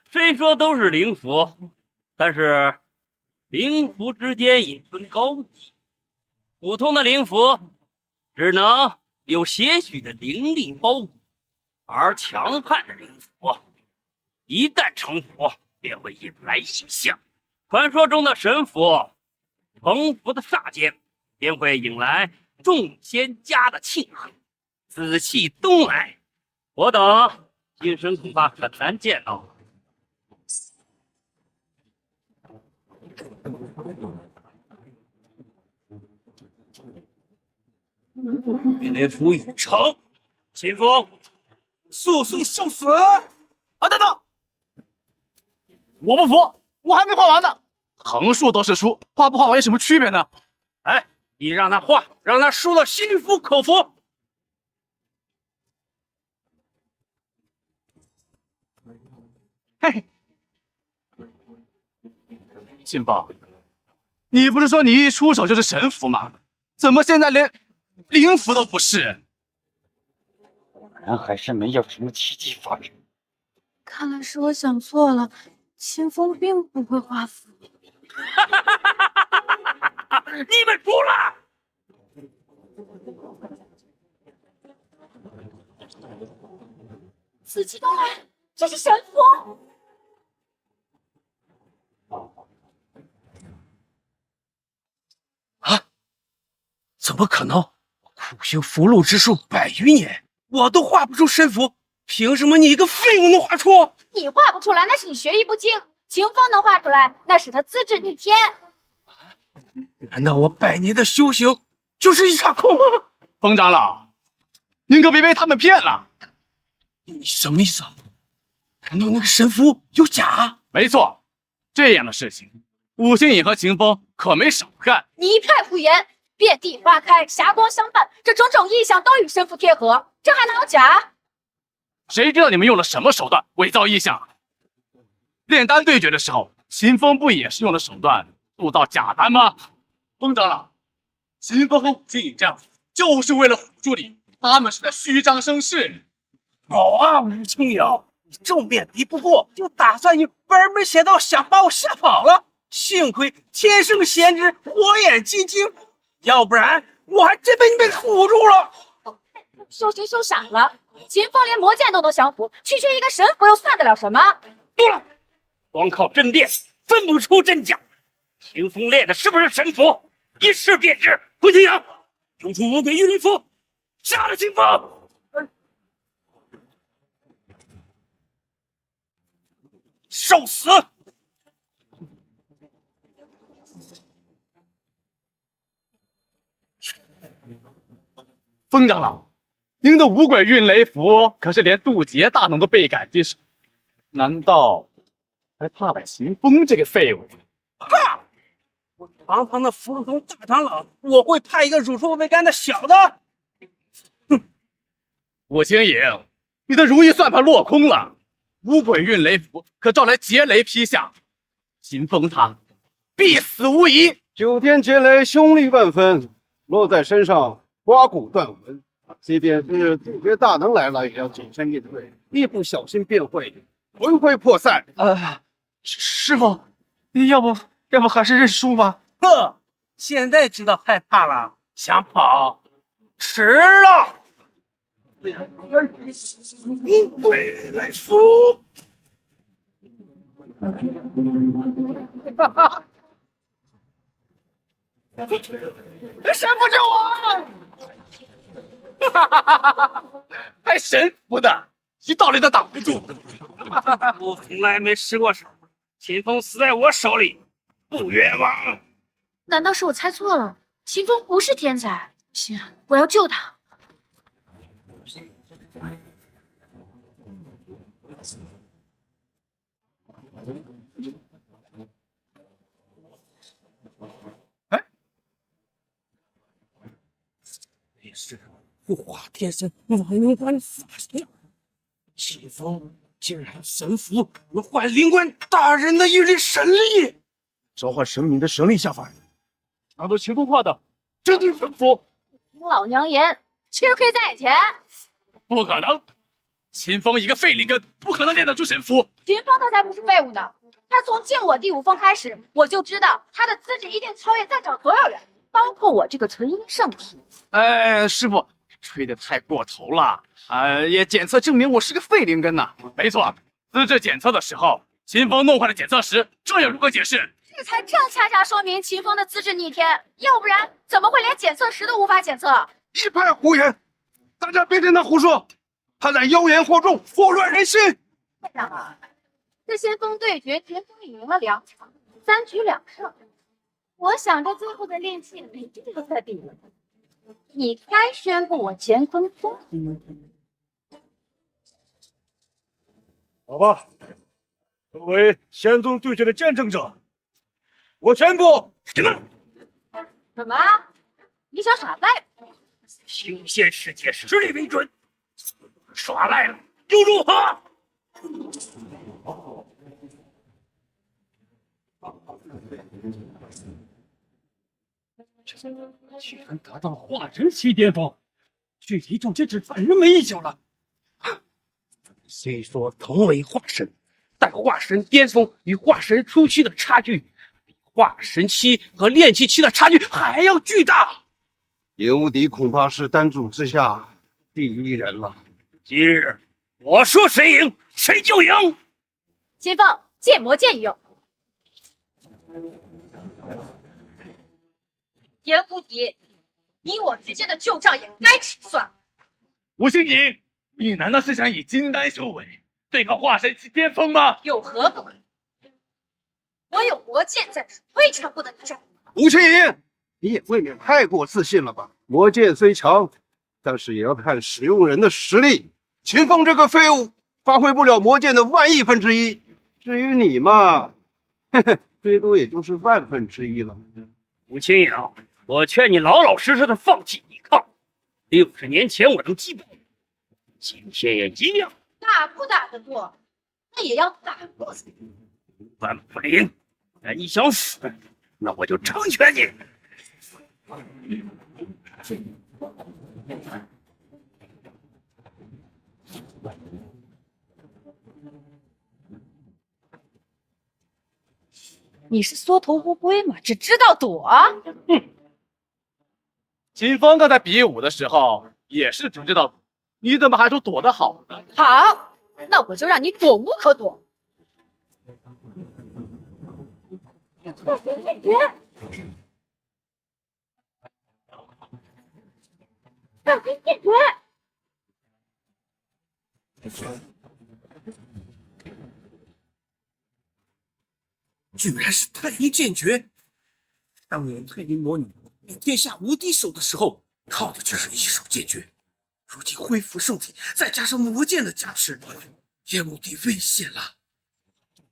虽说都是灵符，但是灵符之间也分高低。普通的灵符只能有些许的灵力包裹，而强悍的灵符一旦成符，便会引来异象。传说中的神符，成符的霎间，便会引来众仙家的庆贺，紫气东来。我等今生恐怕很难见到。云雷符已成，秦风，速速受死！啊，等等，我不服，我还没画完呢。横竖都是输，画不画完有什么区别呢？哎，你让他画，让他输了心服口服。嘿，秦风，你不是说你一出手就是神符吗？怎么现在连灵符都不是？果然还是没有什么奇迹发生。看来是我想错了，秦风并不会画符。你们输了！紫气东来，这是神符。啊！怎么可能？苦修符箓之术100余年，我都画不出神符，凭什么你一个废物能画出？你画不出来，那是你学艺不精；秦风能画出来，那是他资质逆天。难道我100年的修行就是一场空吗？风长老，您可别被他们骗了。你什么意思啊？难道那个神符有假？没错，这样的事情，武星隐和秦风可没少干。你一派胡言，遍地花开，霞光相伴，这种种意象都与神符贴合，这还能有假？谁知道你们用了什么手段伪造意象？炼丹对决的时候，秦风不也是用了手段铸造假丹吗？风长老，秦风和武星隐这样就是为了唬住你，他们是在虚张声势。好啊，吴清瑶，你正面敌不过，就打算用班门邪道想把我吓跑了。幸亏天生贤侄火眼金睛，要不然我还真被你们唬住了。修行修傻了，秦风连魔剑都能降服，区区一个神符又算得了什么？对了，光靠真练分不出真假。秦风练的是不是神符，一试便知。胡清瑶，用出五鬼玉雷符，杀了秦风！受死！风长老，您的五鬼运雷符可是连渡劫大能都倍感棘手，难道还怕了秦风这个废物？哈！我堂堂的福禄宗大长老，我会派一个乳臭未干的小的？哼！武清隐，你的如意算盘落空了。五鬼运雷符可招来劫雷劈下，秦风他必死无疑。9天劫雷凶厉万分，落在身上刮骨断魂。即便是渡劫大能来了，也要谨慎应对，一不小心便会魂飞魄散。师傅，要不还是认输吧？呵，现在知道害怕了，想跑迟了。鬼来福，哈哈！神符救我！哈哈哈哈！还神符的，一道理都挡不住。我从来没失过手，秦风死在我手里，不冤枉。难道是我猜错了？秦风不是天才，不行，我要救他。华天神万万法相，秦风竟然神服能换灵官大人的一缕神力，召唤神明的神力下凡。拿到秦风话的，真的神服？听老娘言，吃亏在前。不可能，秦风一个废灵根，不可能练得出神符。秦风他才不是废物呢，他从进我第五峰开始，我就知道他的资质一定超越在场所有人，包括我这个纯阴圣体。哎，师傅，吹得太过头了。也检测证明我是个废灵根呐。没错，资质检测的时候，秦风弄坏了检测石，这又如何解释？这才正恰恰说明秦风的资质逆天，要不然怎么会连检测石都无法检测？一派胡言！大家别听他胡说，他在妖言惑众，祸乱人心。队长啊，这先锋对决，秦风赢了2场，3局2胜。我想着最后的练气没这个特定了，你该宣布我乾坤宗赢。好吧，作为仙宗对决的见证者，我宣布什么？什么？你想耍赖？行仙世界实力为准，耍赖了又如何？居然达到化神期巅峰，距离众仙只差人没一脚了。虽说同为化神，但化神巅峰与化神初期的差距，比化神期和炼气期的差距还要巨大。叶无敌恐怕是单主之下第一人了。今日我说谁赢，谁就赢。秦风，借魔剑一用。严无敌，你我之间的旧账也该清算。吴星颖，你难道是想以金丹修为对抗化神期巅峰吗？有何不可？我有魔剑在手，未尝不能战。吴青颖，你也未免太过自信了吧？魔剑虽强，但是也要看使用人的实力。秦风这个废物，发挥不了魔剑的1/1000。至于你嘛，嘿嘿，最多也就是1/1000了。吴清颖，我劝你老老实实的放弃抵抗。60年前我能击败你，今天也一样。打不打得过，那也要打过才。万不灵，你想死，那我就成全你。你是缩头乌龟吗？只知道躲。秦风刚才比武的时候也是只知道躲，你怎么还说躲得好呢？好，那我就让你躲无可躲。让你解决。居然是太阴剑诀！当年太阴魔女与天下无敌手的时候，靠的就是一手剑诀。如今恢复圣体，再加上魔剑的加持，叶无敌危险了。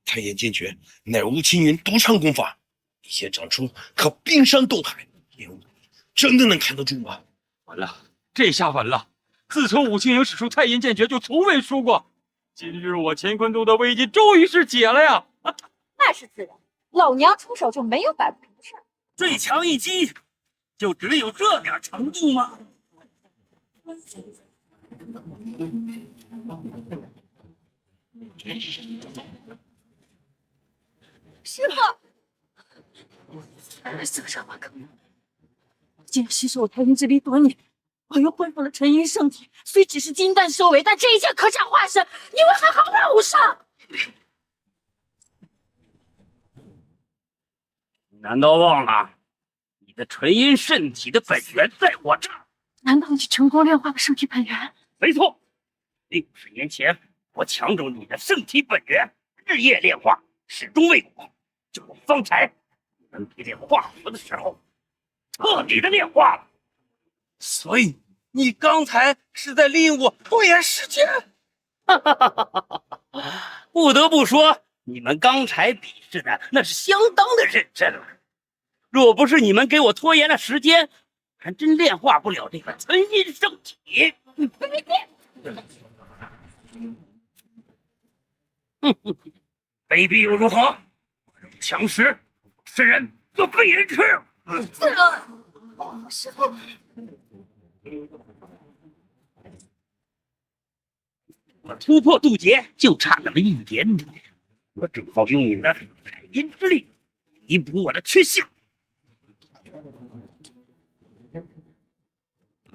太阴剑诀乃吴青云独创功法，一剑掌出，可冰山冻海。叶无敌真的能扛得住吗？完了，这下完了！自从武清营使出太阴剑诀，就从未输过。今日我乾坤宗的危机终于是解了呀！那是自然，老娘出手就没有摆不平的事。最强一击，就只有这点程度吗？师傅，这什么坑？竟然吸收我太阴之力多年，我又恢复了纯阴圣体，虽只是金丹修为，但这一剑可斩化神，你为何毫发无伤？难道忘了你的纯阴圣体的本源在我这儿？难道你成功炼化了圣体本源？没错，60年前我抢走你的圣体本源，日夜炼化，始终未果。就我方才你们比炼化符的时候，彻底的炼化了。所以你刚才是在令我拖延时间？不得不说，你们刚才比试的那是相当的认真了。若不是你们给我拖延了时间，还真炼化不了这个纯阴圣体。卑鄙又如何？强食，吃人就被人吃。师傅，我突破渡劫就差那么一点点，我正好用你的太阴之力弥补我的缺陷。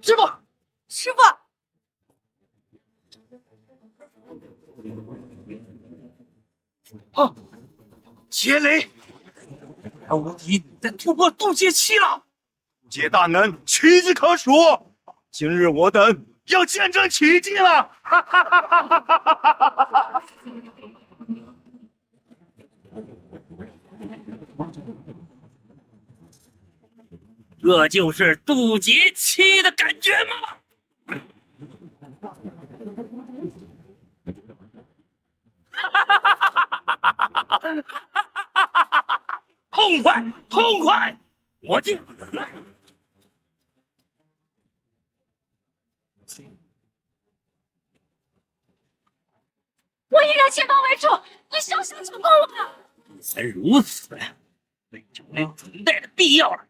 师傅，师傅，啊！劫雷，无敌在突破渡劫期了，渡劫大能屈指可数。今日我等要见证奇迹了！哈哈哈哈哈哈！这就是渡劫期的感觉吗？痛快，痛快！我进。我以让前方为主，你小小就够了。既然如此，那就没有等待的必要了。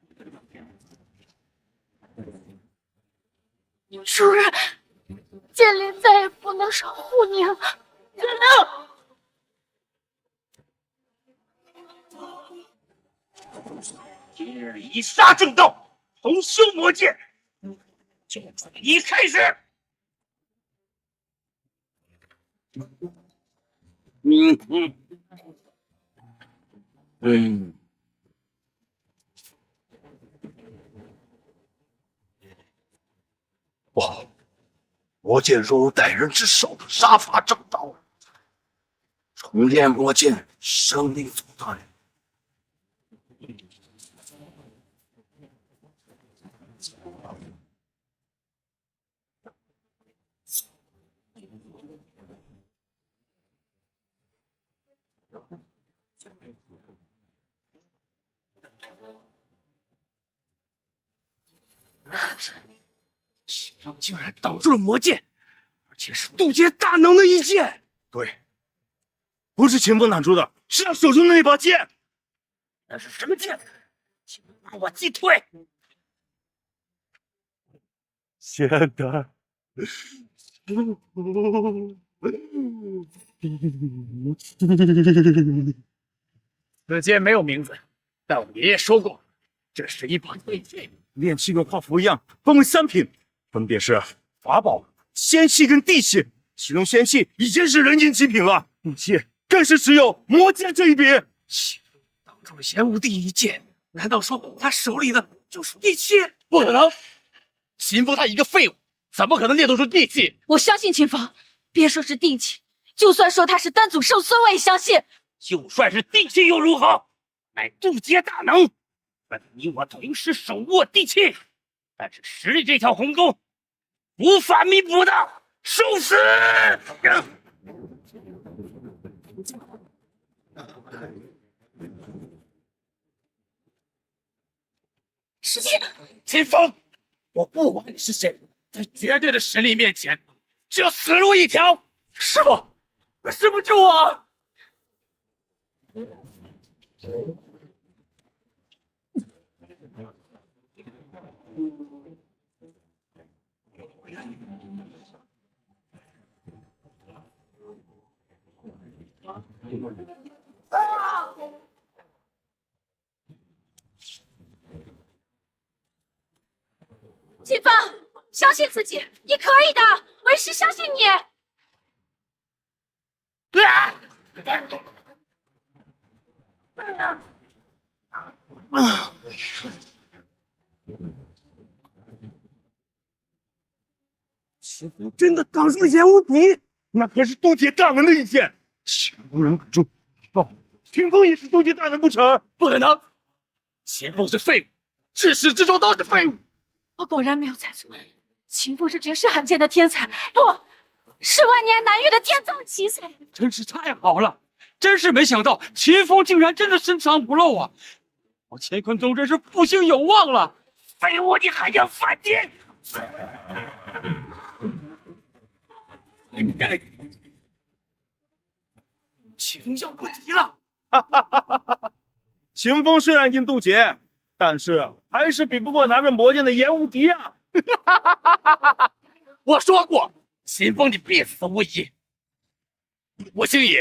主人，剑灵再也不能守护你了。剑灵，今日以杀正道，同修魔剑，就从你开始。哇！魔剑若如歹人之手，杀伐正道。重炼魔剑，生命阻断。竟然挡住了魔剑，而且是渡劫大能的一剑。对，不是秦风挡住的，是他手中的那把剑。那是什么剑？请把我击退！现在，此剑没有名字，但我爷爷说过，这是一把对剑，炼器跟画符一样，分为3品，分别是法宝、仙器跟地器。其中仙器已经是人间极品了，地器更是只有魔剑这一别。挡住了玄武帝一剑，难道说他手里的就是地器？不可能！秦风他一个废物，怎么可能炼得出地器？我相信秦风，别说是地器，就算说他是单祖圣孙，我也相信。就算是地器又如何？乃渡劫大能，本你我同时手握地器，但是实力这条鸿沟无法弥补的，受死！师姐，秦风，我不管你是谁，在绝对的实力面前，只有死路一条。师傅，师傅救我！秦风，相信自己，你可以的，为师相信你。秦风真的挡住了炎无敌，那可是渡劫大能的一剑，全无人可助。不，秦风也是渡劫大能不成？不可能！秦风是废物，至始至终都是废物。我果然没有猜错，秦风是绝世罕见的天才，不是万年难遇的天造奇才。真是太好了，真是没想到秦风竟然真的深藏不露啊！我乾坤宗真是复兴有望了。废物，你还要反击？秦要不敌了！秦风虽然因渡劫，但是还是比不过拿着魔剑的颜无敌啊！我说过，秦风你必死无疑。吴青颖，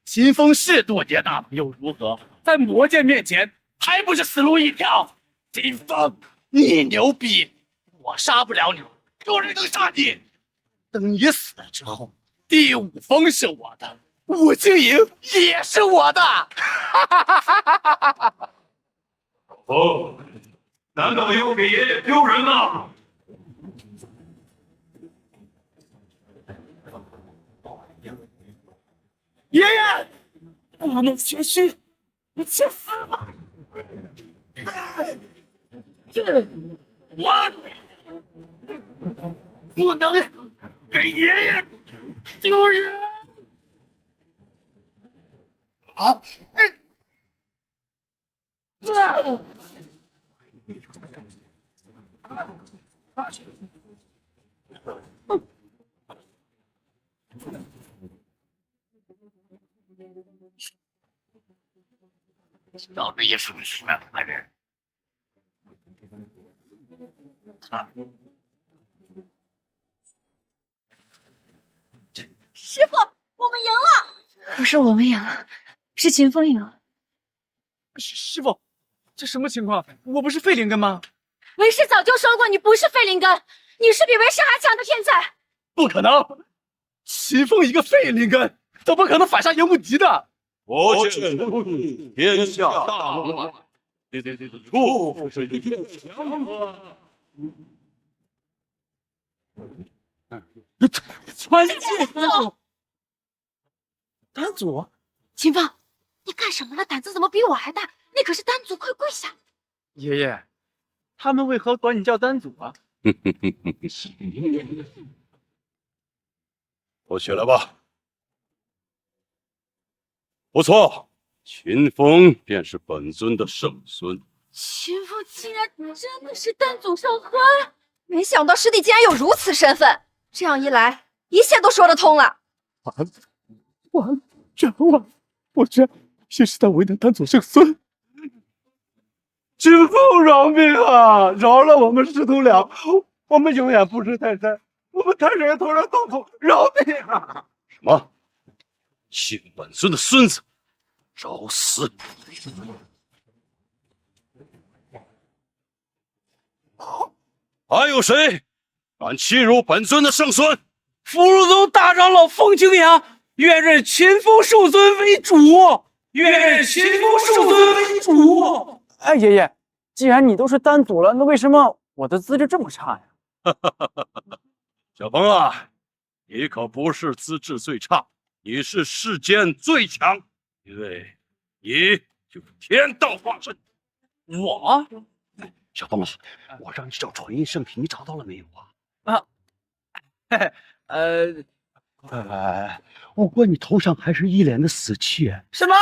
秦风是渡劫大王又如何？在魔剑面前，还不是死路一条？秦风，你牛逼，我杀不了你，有人能杀你。等你死了之后，第五峰是我的，吴青颖也是我的。哦，难道又给爷爷丢人了？爷爷，故弄玄虚，你去死吧！我不能给爷爷丢人。好，到底也是个什么样的人？师傅，我们赢了！不是我们赢了，是秦风赢了。师傅，这什么情况？我不是废灵根吗？为师早就说过，你不是废灵根，你是比为师还强的天才。不可能，秦风一个废灵根，怎么可能反杀颜无敌的？我见天下大乱，处是天强啊！传剑宗，丹祖，秦风，你干什么了？胆子怎么比我还大？那可是丹祖，快跪下！爷爷，他们为何管你叫丹祖啊？都起来吧。不错，秦风便是本尊的圣孙。秦风竟然真的是丹祖圣孙，没想到师弟竟然有如此身份，这样一来，一切都说得通了。完，全完！我这也是在为难丹祖圣孙。秦风饶命啊！饶了我们师徒俩，我们永远不识泰山，我们泰山头上动土，饶命啊！什么？姓本尊的孙子，找死！还有谁敢欺辱本尊的圣孙？福禄宗大长老风清扬，愿认秦风圣尊为主，愿认秦风圣尊为主。哎，爷爷，既然你都是丹祖了，那为什么我的资质这么差呀？小鹏啊，你可不是资质最差，你是世间最强，因为你就是天道化身。我，小鹏啊，我让你找传音圣品，你找到了没有啊？我观你头上还是一脸的死气。什么？